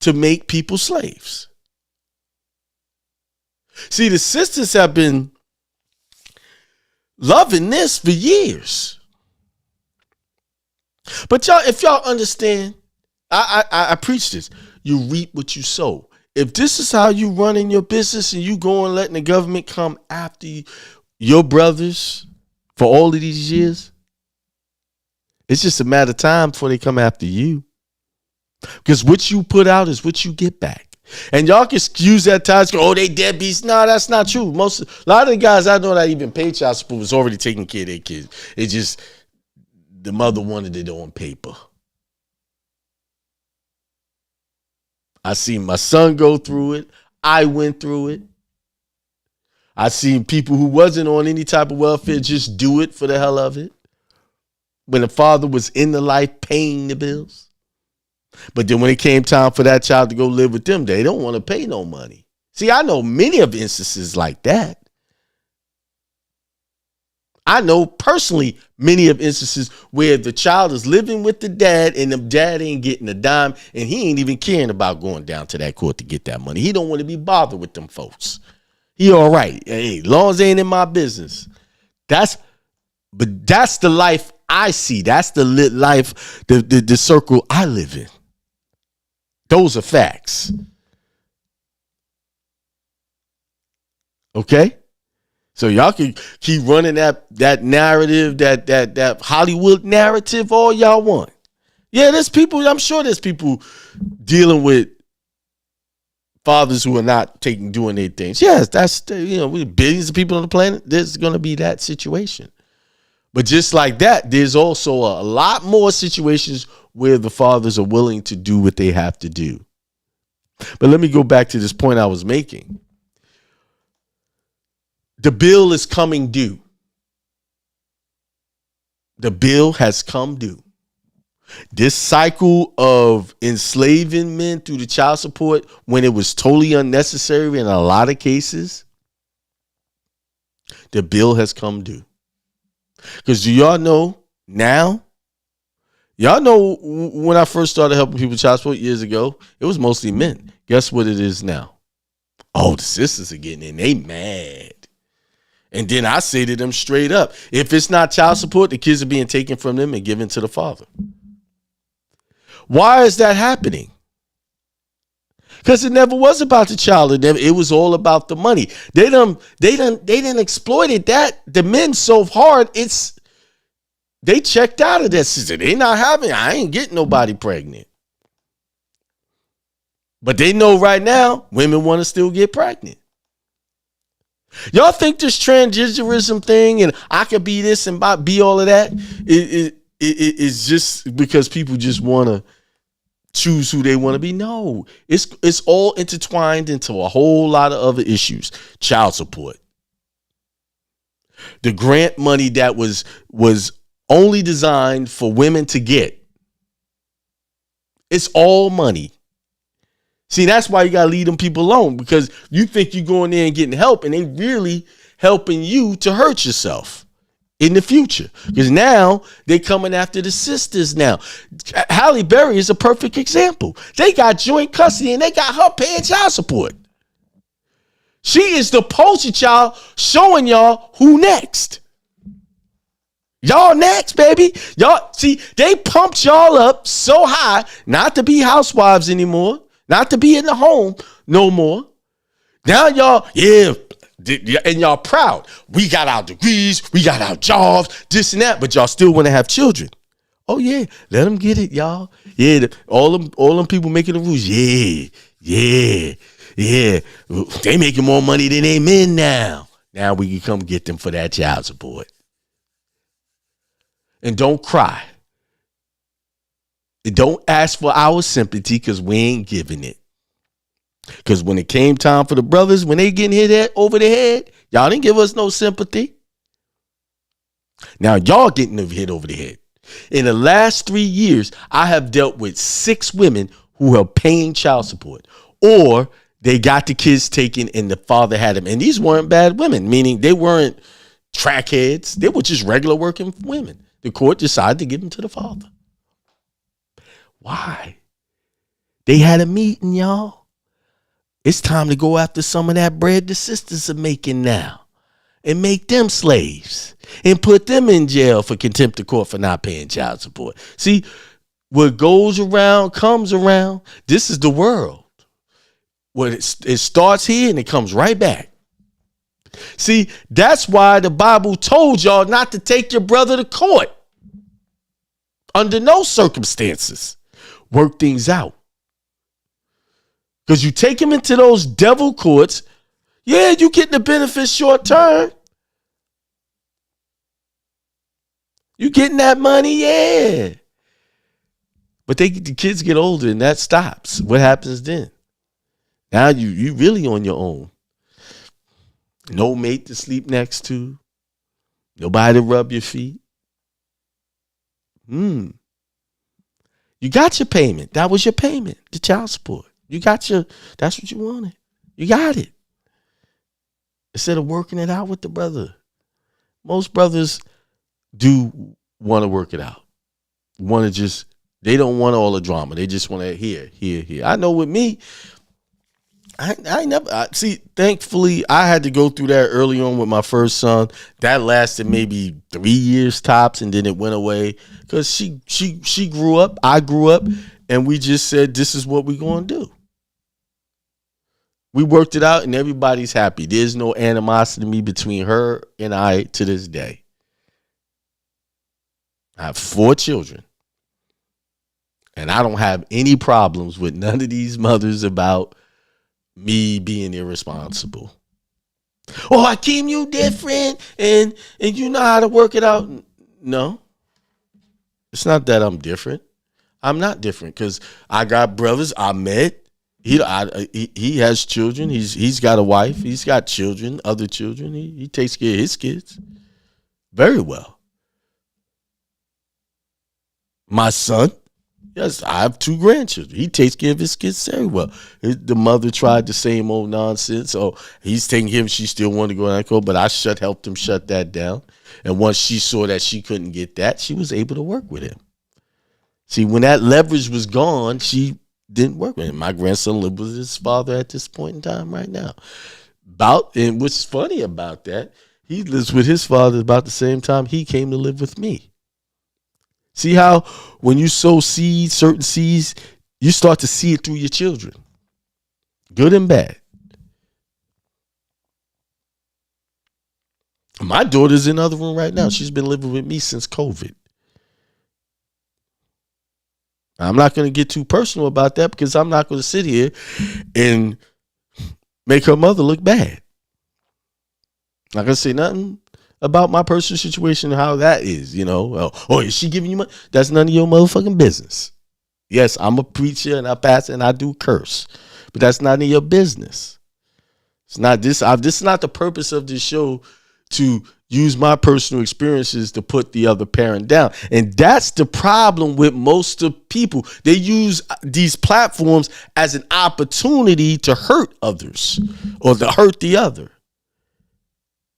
to make people slaves. See, the sisters have been loving this for years. But y'all, if y'all understand, I preach this. You reap what you sow. If this is how you running your business and you go and letting the government come after your brothers for all of these years, it's just a matter of time before they come after you. Because what you put out is what you get back. And y'all can use that time to go, oh, they deadbeats. No, that's not true. A lot of the guys I know that even paid child support was already taking care of their kids. It's just the mother wanted it on paper. I seen my son go through it. I went through it. I seen people who wasn't on any type of welfare just do it for the hell of it. When the father was in the life paying the bills. But then when it came time for that child to go live with them, they don't want to pay no money. See, I know many of instances like that. I know personally many of instances where the child is living with the dad and the dad ain't getting a dime and he ain't even caring about going down to that court to get that money. He don't want to be bothered with them folks. He all right. Hey, long as they ain't in my business. But that's the life I see. That's the lit life, the circle I live in. Those are facts. Okay? So y'all can keep running that narrative, that Hollywood narrative all y'all want. Yeah, there's people, I'm sure there's people dealing with fathers who are not doing their things. Yes, that's, we billions of people on the planet. There's going to be that situation. But just like that, there's also a lot more situations where the fathers are willing to do what they have to do. But let me go back to this point I was making. The bill is coming due. The bill has come due. This cycle of enslaving men through the child support, when it was totally unnecessary in a lot of cases, the bill has come due. Because do y'all know now? Y'all know when I first started helping people with child support years ago, it was mostly men. Guess what it is now? Oh, the sisters are getting in. They mad. And then I say to them straight up, if it's not child support, the kids are being taken from them and given to the father. Why is that happening? Because it never was about the child. It was all about the money. They done exploited the men so hard. They checked out of that system. They not having. I ain't getting nobody pregnant. But they know right now women want to still get pregnant. Y'all think this transgenderism thing and I could be this and be all of that is just because people just want to choose who they want to be? No, it's all intertwined into a whole lot of other issues. Child support, the grant money that was only designed for women to get. It's all money. See, that's why you got to leave them people alone, because you think you're going there and getting help and they really helping you to hurt yourself in the future. Because now they coming after the sisters now. Halle Berry is a perfect example. They got joint custody and they got her paying child support. She is the poster child showing y'all who next. Y'all next, baby. Y'all see, they pumped y'all up so high not to be housewives anymore. Not to be in the home no more. Now y'all, and y'all proud. We got our degrees, we got our jobs, this and that, but y'all still want to have children. Oh yeah, let them get it, y'all. Yeah, all them people making the rules. Yeah. They making more money than they men now. Now we can come get them for that child support. And don't cry. And don't ask for our sympathy because we ain't giving it. Because when it came time for the brothers, when they getting hit over the head, y'all didn't give us no sympathy. Now y'all getting hit over the head. In the last 3 years, I have dealt with 6 women who are paying child support, or they got the kids taken and the father had them. And these weren't bad women, meaning they weren't crackheads. They were just regular working women. The court decided to give them to the father. Why? They had a meeting, y'all. It's time to go after some of that bread the sisters are making now and make them slaves and put them in jail for contempt of court for not paying child support. See, what goes around comes around. This is the world. It starts here and it comes right back. See, that's why the Bible told y'all not to take your brother to court. Under no circumstances. Work things out. Because you take him into those devil courts, yeah, you get the benefits short term. You getting that money, yeah. But the kids get older and that stops. What happens then? Now you really on your own. No mate to sleep next to. Nobody to rub your feet. You got your payment. That was your payment, the child support. You got that's what you wanted. You got it. Instead of working it out with the brother. Most brothers do want to work it out. They don't want all the drama. They just want to here. I know with me, thankfully, I had to go through that early on with my first son. That lasted maybe 3 years tops, and then it went away because she grew up, I grew up, and we just said, this is what we're going to do. We worked it out, and everybody's happy. There's no animosity between her and I to this day. I have 4 children, and I don't have any problems with none of these mothers about me being irresponsible. Oh, Hakeem, you different and you know how to work it out. No, it's not that I'm different. I'm not different because I got brothers. Ahmed, he has children. He's got a wife. He's got children, other children. He takes care of his kids very well. My son, yes, I have 2 grandchildren. He takes care of his kids very well. The mother tried the same old nonsense. Oh, he's taking him. She still wanted to go and go, but I helped him shut that down. And once she saw that she couldn't get that, she was able to work with him. See, when that leverage was gone, she didn't work with him. My grandson lived with his father at this point in time right now. And what's funny about that, he lives with his father about the same time he came to live with me. See how when you sow seeds, certain seeds, you start to see it through your children. Good and bad. My daughter's in the other room right now. She's been living with me since COVID. I'm not going to get too personal about that because I'm not going to sit here and make her mother look bad. Not going to say nothing about my personal situation and how that is, Oh, is she giving you money? That's none of your motherfucking business. Yes, I'm a preacher and I pastor and I do curse, but that's none of your business. It's not this. This is not the purpose of this show to use my personal experiences to put the other parent down. And that's the problem with most of people. They use these platforms as an opportunity to hurt others or to hurt the other.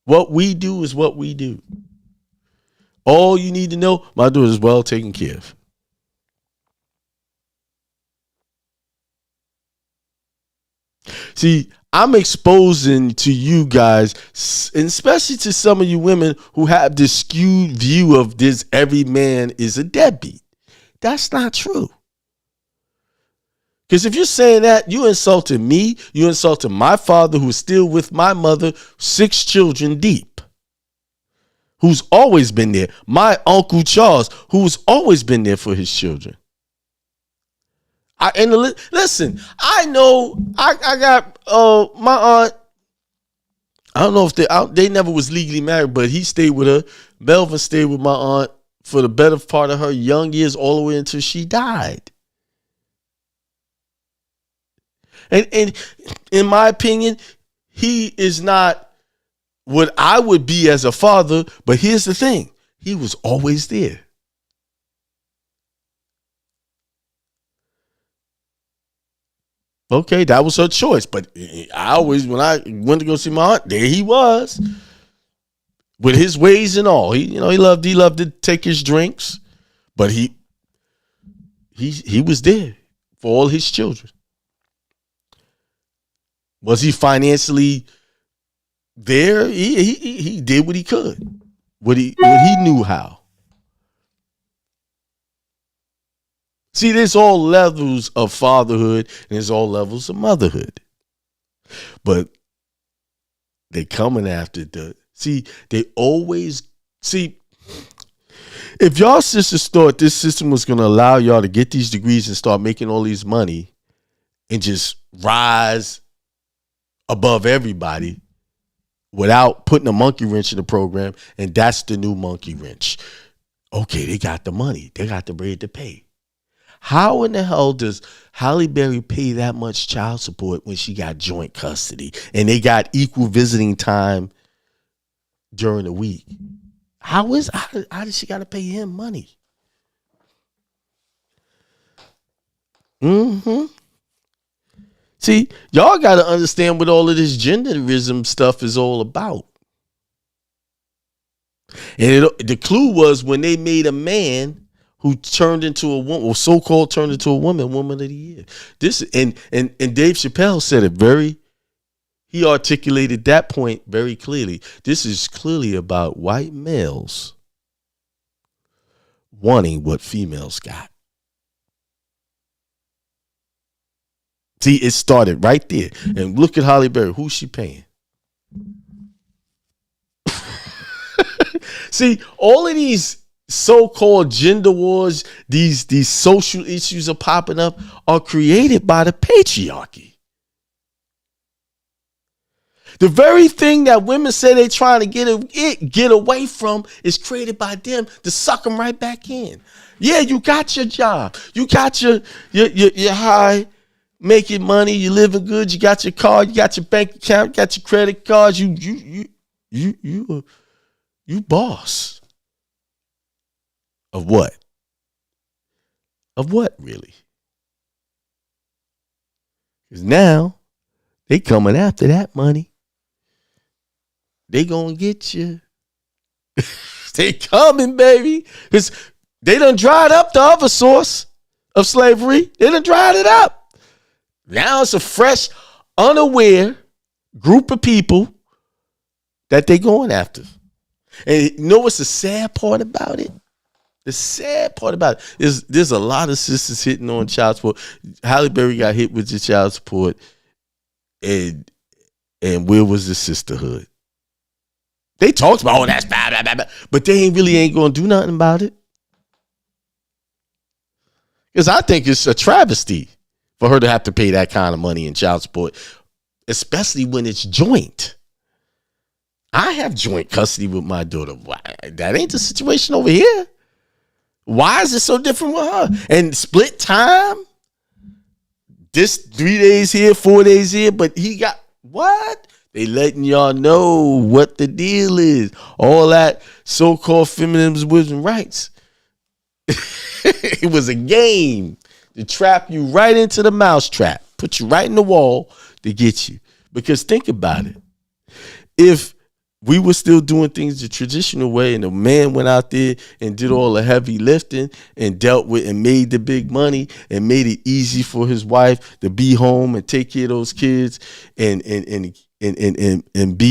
What we do is what we do. All you need to know, my daughter is well taken care of. See, I'm exposing to you guys, and especially to some of you women who have this skewed view of this, every man is a deadbeat. That's not true. Because if you're saying that, you insulted me, you insulted my father who's still with my mother, 6 children deep, who's always been there. My Uncle Charles, who's always been there for his children. Listen, I know I got my aunt. I don't know if they never was legally married, but he stayed with her. Melvin stayed with my aunt for the better part of her young years, all the way until she died. And in my opinion, he is not what I would be as a father, but here's the thing. He was always there. Okay, that was her choice. But I always, when I went to go see my aunt, there he was. With his ways and all. He loved to take his drinks. But he was there for all his children. Was he financially there? He did what he could. What he knew how. See, there's all levels of fatherhood and there's all levels of motherhood. But they're coming after they always, if y'all sisters thought this system was going to allow y'all to get these degrees and start making all these money and just rise above everybody without putting a monkey wrench in the program, and that's the new monkey wrench. Okay, they got the money. They got the bread to pay. How in the hell does Halle Berry pay that much child support when she got joint custody and they got equal visiting time during the week? How does she got to pay him money? See, y'all got to understand what all of this genderism stuff is all about. And the clue was when they made a man who turned into a woman, or so-called turned into a woman of the year. This and Dave Chappelle said it he articulated that point very clearly. This is clearly about white males wanting what females got. See, it started right there. And look at Halle Berry. Who's she paying? See, all of these so-called gender wars, these social issues are popping up, are created by the patriarchy. The very thing that women say they're trying to get away from is created by them to suck them right back in. Yeah, you got your job. You got your high making money, you living good, you got your car, you got your bank account, you got your credit cards, you boss. Of what? Of what, really? Because now they coming after that money. They gonna get you. They coming, baby. Because they done dried up the other source of slavery. They done dried it up. Now it's a fresh, unaware group of people that they going after. And you know what's the sad part about it? The sad part about it is there's a lot of sisters hitting on child support. Halle Berry got hit with the child support, and where was the sisterhood? They talked about, that's bad, bad, bad, bad, but they ain't going to do nothing about it. Because I think it's a travesty for her to have to pay that kind of money in child support, especially when it's joint. I have joint custody with my daughter. That ain't the situation over here. Why is it so different with her? And split time? This 3 days here, 4 days here, but he got what? They letting y'all know what the deal is. All that so-called feminism rights. It was a game to trap you right into the mousetrap. Put you right in the wall to get you. Because think about it. If we were still doing things the traditional way and the man went out there and did all the heavy lifting and dealt with and made the big money and made it easy for his wife to be home and take care of those kids and be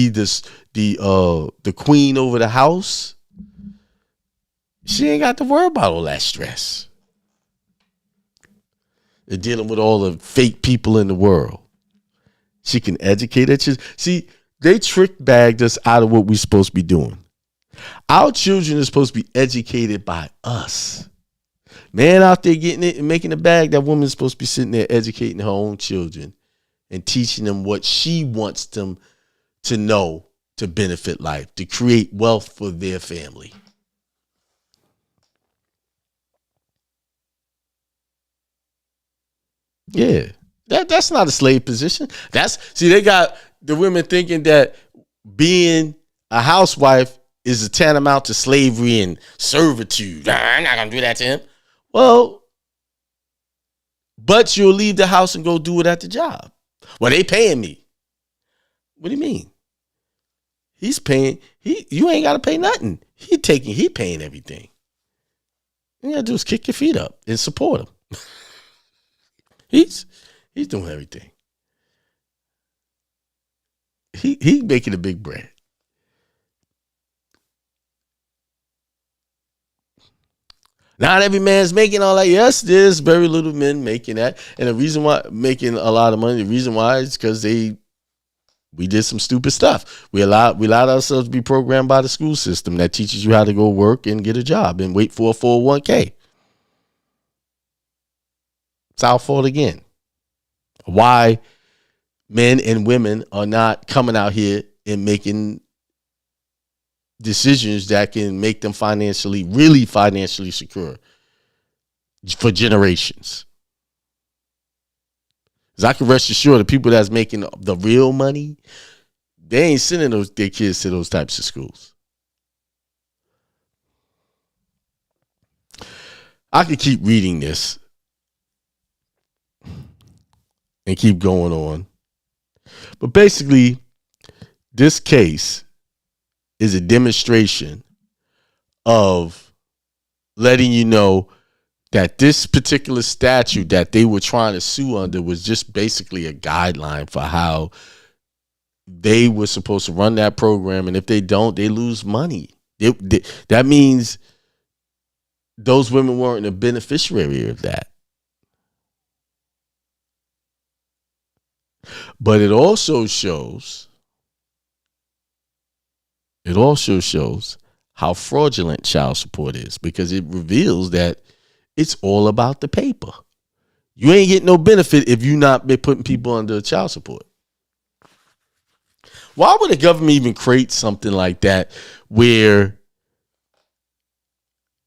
the queen over the house, she ain't got to worry about all that stress. They're dealing with all the fake people in the world. She can educate her children. See, they bagged us out of what we're supposed to be doing. Our children are supposed to be educated by us. Man out there getting it and making a bag, that woman's supposed to be sitting there educating her own children and teaching them what she wants them to know to benefit life, to create wealth for their family. Yeah, that's not a slave position. They got the women thinking that being a housewife is a tantamount to slavery and servitude. I'm not gonna do that to him. Well, but you'll leave the house and go do it at the job. Well, they paying me. What do you mean? He's paying. You ain't got to pay nothing. He paying everything. All you gotta do is kick your feet up and support him. He's doing everything. He making a big bread. Not every man's making all that. Yes, there's very little men making that. And the reason why making a lot of money, the reason why is because we did some stupid stuff. We allowed ourselves to be programmed by the school system that teaches you how to go work and get a job and wait for a 401k. It's our fault again. Why men and women are not coming out here and making decisions that can make them really financially secure for generations. Because I can rest assured the people that's making the real money, they ain't sending their kids to those types of schools. I could keep reading this and keep going on. But basically, this case is a demonstration of letting you know that this particular statute that they were trying to sue under was just basically a guideline for how they were supposed to run that program. And if they don't, they lose money. That means those women weren't a beneficiary of that. But it also shows how fraudulent child support is, because it reveals that it's all about the paper. You ain't getting no benefit if you not been putting people under child support. Why would the government even create something like that where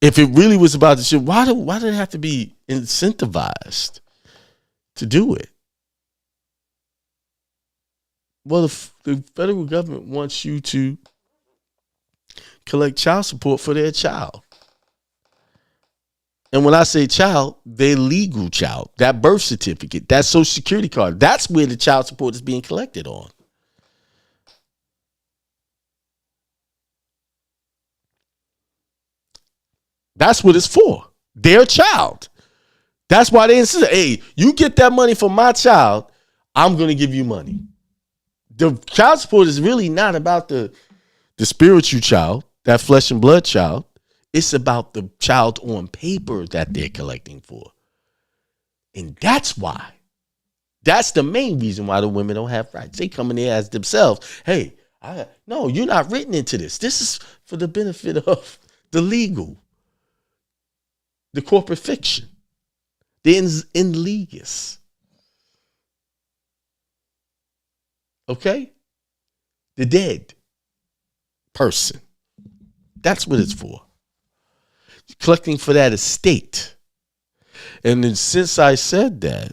if it really was about the shit, why did it have to be incentivized to do it? Well, the federal government wants you to collect child support for their child. And when I say child, their legal child, that birth certificate, that social security card, that's where the child support is being collected on. That's what it's for. Their child. That's why they insist, hey, you get that money for my child, I'm going to give you money. The child support is really not about the spiritual child, that flesh and blood child. It's about the child on paper that they're collecting for. And that's why. That's the main reason why the women don't have rights. They come in there as themselves. Hey, no, you're not written into this. This is for the benefit of the legal, the corporate fiction, the in legus. Okay? The dead person. That's what it's for. Collecting for that estate. And then since I said that,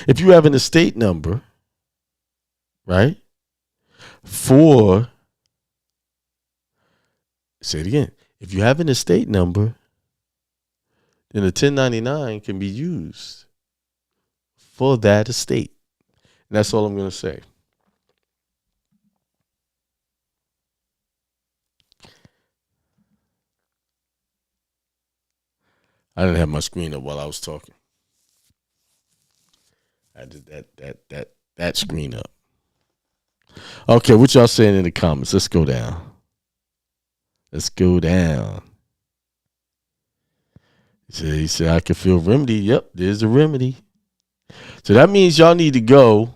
if you have an estate number, right? Say it again. If you have an estate number, then a 1099 can be used for that estate. And that's all I'm going to say. I didn't have my screen up while I was talking. I did that screen up. Okay, what y'all saying in the comments? Let's go down. He said, I can feel remedy. Yep, there's a remedy. So that means y'all need to go.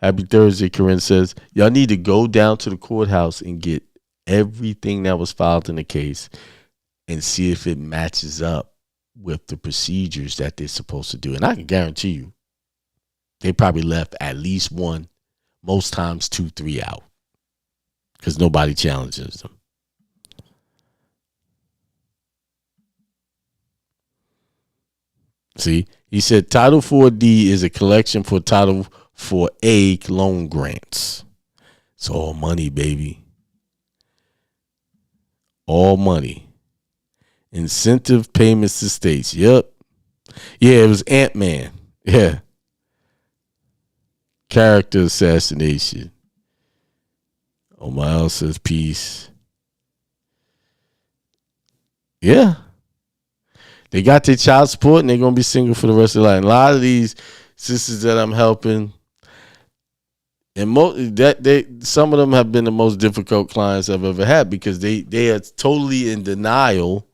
Happy Thursday, Corinne says. Y'all need to go down to the courthouse and get everything that was filed in the case and see if it matches up with the procedures that they're supposed to do. And I can guarantee you, they probably left at least one Most times 2-3 out because nobody challenges them. See, he said Title 4D is a collection for Title 4A loan grants. It's all money, baby. All money. Incentive payments to states. Yep. Yeah, it was Ant-Man. Yeah. Character assassination. Omar says peace. Yeah. They got their child support and they're going to be single for the rest of their life. And a lot of these sisters that I'm helping, and some of them have been the most difficult clients I've ever had because they are totally in denial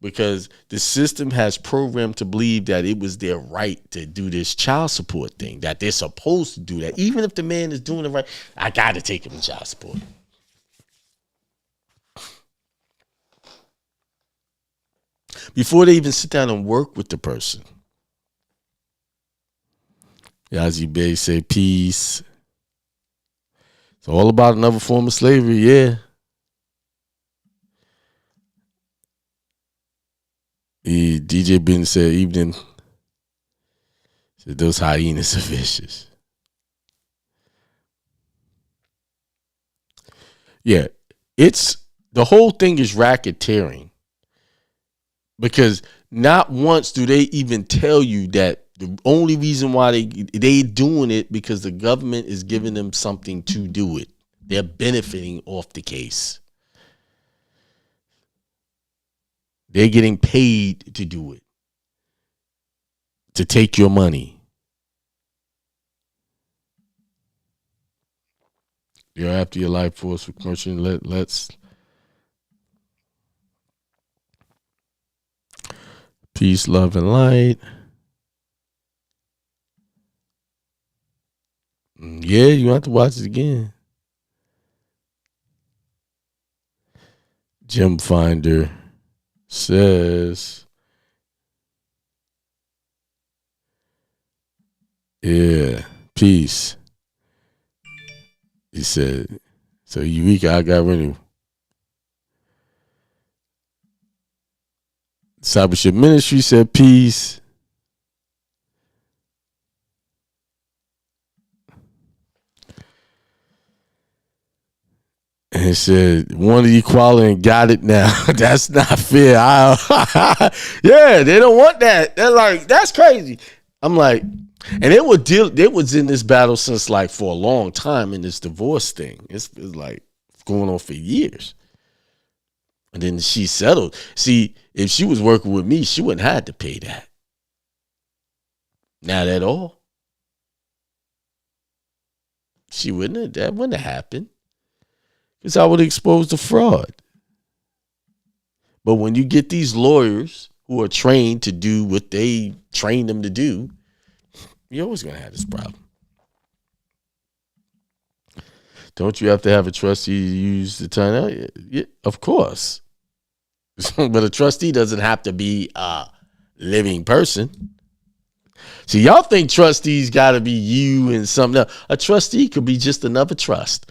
because the system has programmed to believe that it was their right to do this child support thing, that they're supposed to do that. Even if the man is doing it right, I got to take him to child support. Before they even sit down and work with the person. Yazi Bey say peace. It's all about another form of slavery, yeah. DJ Ben said evening. Said those hyenas are vicious. Yeah, it's the whole thing is racketeering. Because not once do they even tell you that the only reason why they doing it because the government is giving them something to do it. They're benefiting off the case. They're getting paid to do it. To take your money. You're after your life force for commercial. Let's peace, love, and light. Yeah, you have to watch it again. Gem Finder says, yeah, peace. He said, so Eureka, I got rid of Cybership Ministry said peace. And it said, wanted equality and got it now. That's not fair. Yeah, they don't want that. They're like, that's crazy. I'm like, and they was in this battle since like for a long time in this divorce thing. It's like going on for years. And then she settled. See, if she was working with me, she wouldn't have to pay that. Not at all. That wouldn't have happened. Because I would expose the fraud. But when you get these lawyers who are trained to do what they train them to do, you're always going to have this problem. Don't you have to have a trustee to use the time? Yeah, of course. But a trustee doesn't have to be a living person. See, y'all think trustees got to be you and something else. A trustee could be just another trust.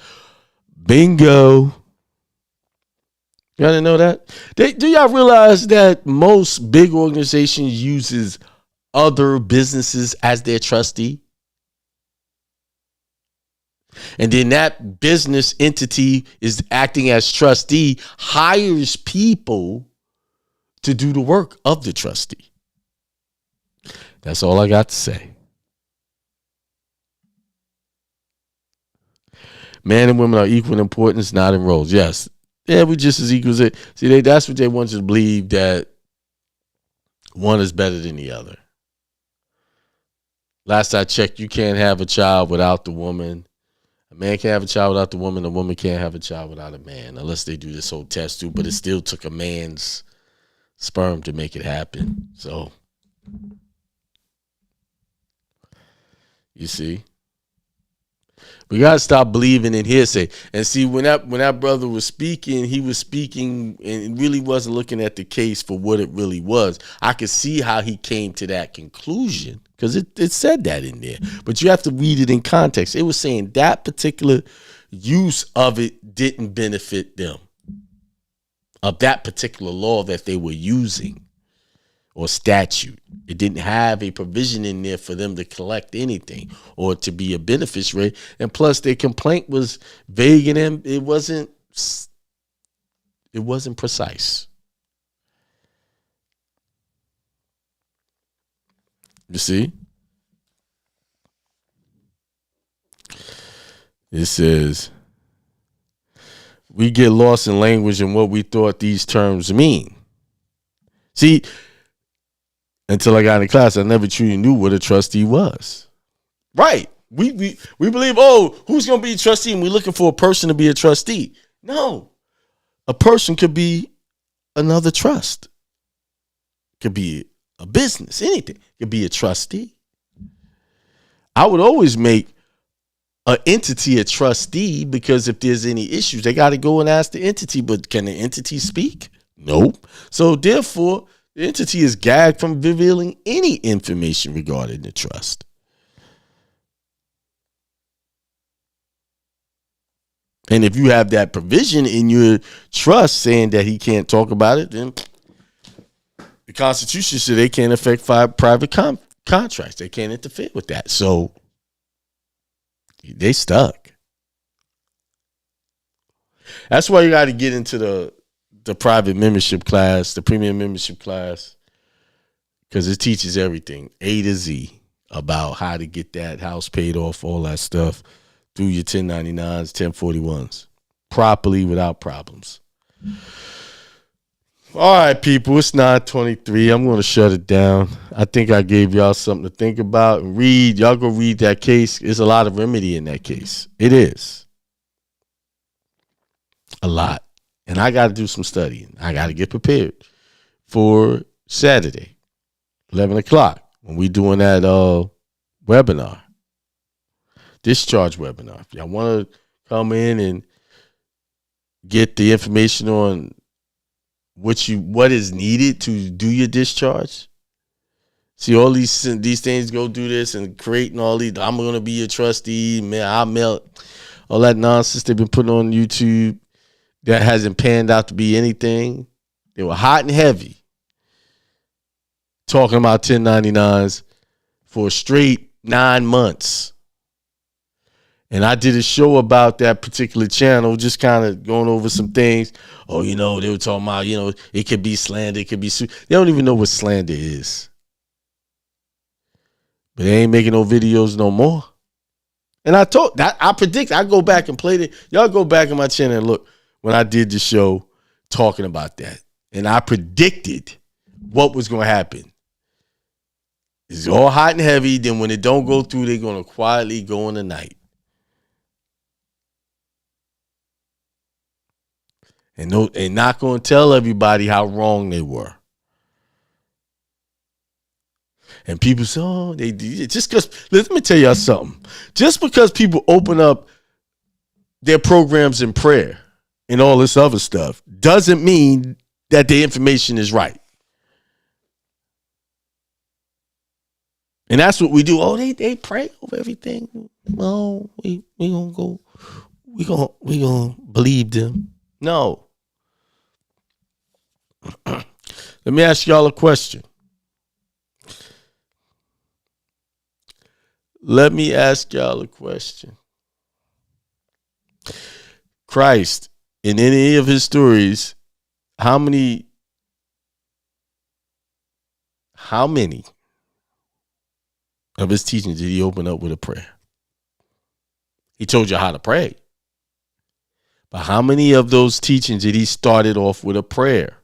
Bingo. Y'all didn't know that? Do y'all realize that most big organizations uses other businesses as their trustee? And then that business entity is acting as trustee, hires people to do the work of the trustee. That's all I got to say. Man and women are equal in importance, not in roles. Yes. Yeah, we're just as equal as it. See, that's what they want you to believe, that one is better than the other. Last I checked, you can't have a child without the woman. A man can't have a child without the woman. A woman can't have a child without a man, unless they do this whole test too. But it still took a man's sperm to make it happen. So, you see. We gotta stop believing in hearsay. And see, when that brother was speaking, he was speaking and really wasn't looking at the case for what it really was. I could see how he came to that conclusion because it said that in there. But you have to read it in context. It was saying that particular use of it didn't benefit them, of that particular law that they were using or statute. It didn't have a provision in there for them to collect anything or to be a beneficiary. And plus their complaint was vague and it wasn't precise. You see? It says, we get lost in language and what we thought these terms mean. See, until I got in class, I never truly knew what a trustee was. Right. We believe, who's going to be a trustee? And we're looking for a person to be a trustee. No. A person could be another trust. Could be a business, anything. Could be a trustee. I would always make an entity a trustee because if there's any issues, they got to go and ask the entity. But can the entity speak? Nope. So therefore, the entity is gagged from revealing any information regarding the trust. And if you have that provision in your trust saying that he can't talk about it, then the Constitution says they can't affect private contracts. They can't interfere with that. So they stuck. That's why you got to get into the private membership class, the premium membership class, because it teaches everything A to Z about how to get that house paid off, all that stuff through your 1099s, 1041s properly without problems. All right, people, it's 9:23. I'm going to shut it down. I think I gave y'all something to think about and read. Y'all go read that case. There's a lot of remedy in that case. It is. A lot. And I got to do some studying. I got to get prepared for Saturday, 11 o'clock, when we doing that webinar, discharge webinar. If y'all want to come in and get the information on what is needed to do your discharge. See, all these things, go do this and creating all these. I'm going to be a trustee, man. I'll melt all that nonsense they've been putting on YouTube that hasn't panned out to be anything. They were hot and heavy talking about 1099s for a straight 9 months. And I did a show about that particular channel, just kind of going over some things. Oh, they were talking about, it could be slander, it could be They don't even know what slander is. But they ain't making no videos no more. And I predict, I go back and play it. Y'all go back in my channel and look when I did the show talking about that. And I predicted what was going to happen. It's all hot and heavy. Then when it don't go through, they're going to quietly go in the night. And not going to tell everybody how wrong they were. And people say, they just because, let me tell y'all something. Just because people open up their programs in prayer and all this other stuff doesn't mean that the information is right. And that's what we do. Oh, they pray over everything. Well, we gonna go. We gonna believe them. No. Let me ask y'all a question. Christ, in any of his stories, how many of his teachings did he open up with a prayer? He told you how to pray. But how many of those teachings did he started off with a prayer?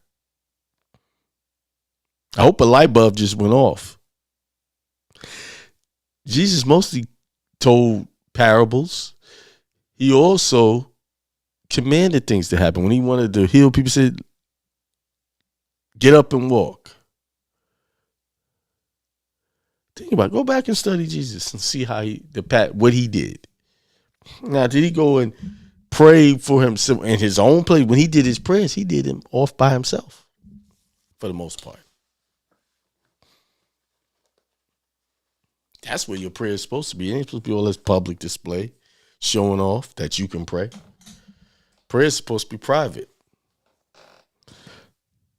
I hope a light bulb just went off. Jesus mostly told parables. He also commanded things to happen. When he wanted to heal people, said, get up and walk. Think about it. Go back and study Jesus and see how what he did. Now, did he go and pray for himself in his own place? When he did his prayers, he did them off by himself for the most part. That's where your prayer is supposed to be. It ain't supposed to be all this public display, showing off that you can pray. Prayer is supposed to be private.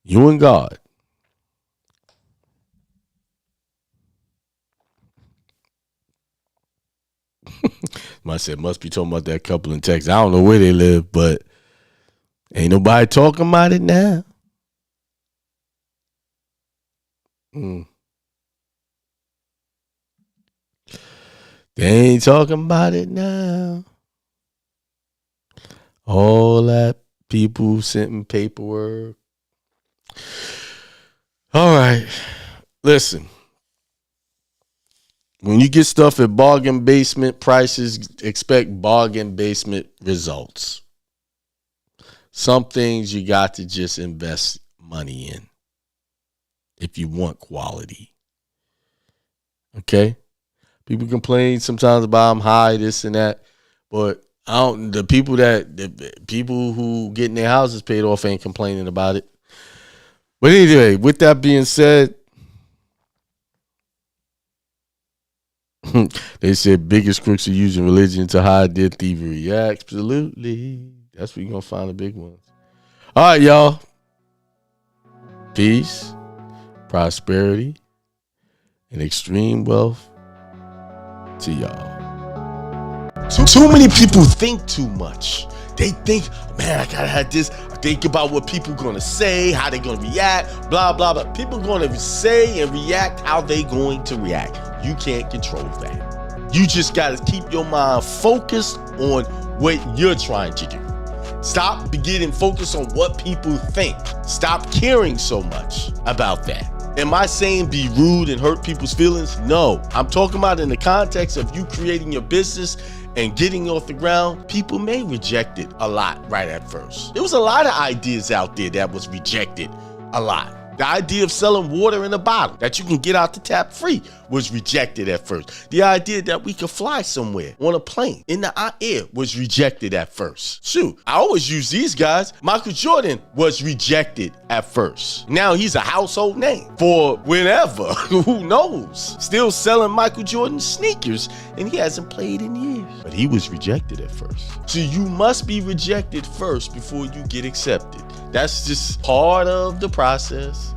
You and God. I said, must be talking about that couple in Texas. I don't know where they live, but ain't nobody talking about it now. They ain't talking about it now. All that people sending paperwork. All right. Listen. When you get stuff at bargain basement prices, expect bargain basement results. Some things you got to just invest money in if you want quality. Okay? People complain sometimes about I'm high, this and that, but the people who getting their houses paid off ain't complaining about it. But anyway, with that being said, they said biggest crooks are using religion to hide their thievery. Yeah, absolutely. That's where you're going to find the big ones. All right, y'all. Peace, prosperity, and extreme wealth to y'all. Too many people think too much. They think, man, I got to have this. I think about what people going to say, how they going to react, blah, blah, blah. People going to say and react how they going to react. You can't control that. You just got to keep your mind focused on what you're trying to do. Stop getting focused on what people think. Stop caring so much about that. Am I saying be rude and hurt people's feelings? No. I'm talking about in the context of you creating your business and getting off the ground. People may reject it a lot right at first. There was a lot of ideas out there that was rejected a lot. The idea of selling water in a bottle that you can get out the tap free was rejected at first. The idea that we could fly somewhere on a plane in the air was rejected at first. Shoot, I always use these guys. Michael Jordan was rejected at first. Now he's a household name for whenever. Who knows? Still selling Michael Jordan sneakers, and he hasn't played in years. But he was rejected at first. So you must be rejected first before you get accepted. That's just part of the process.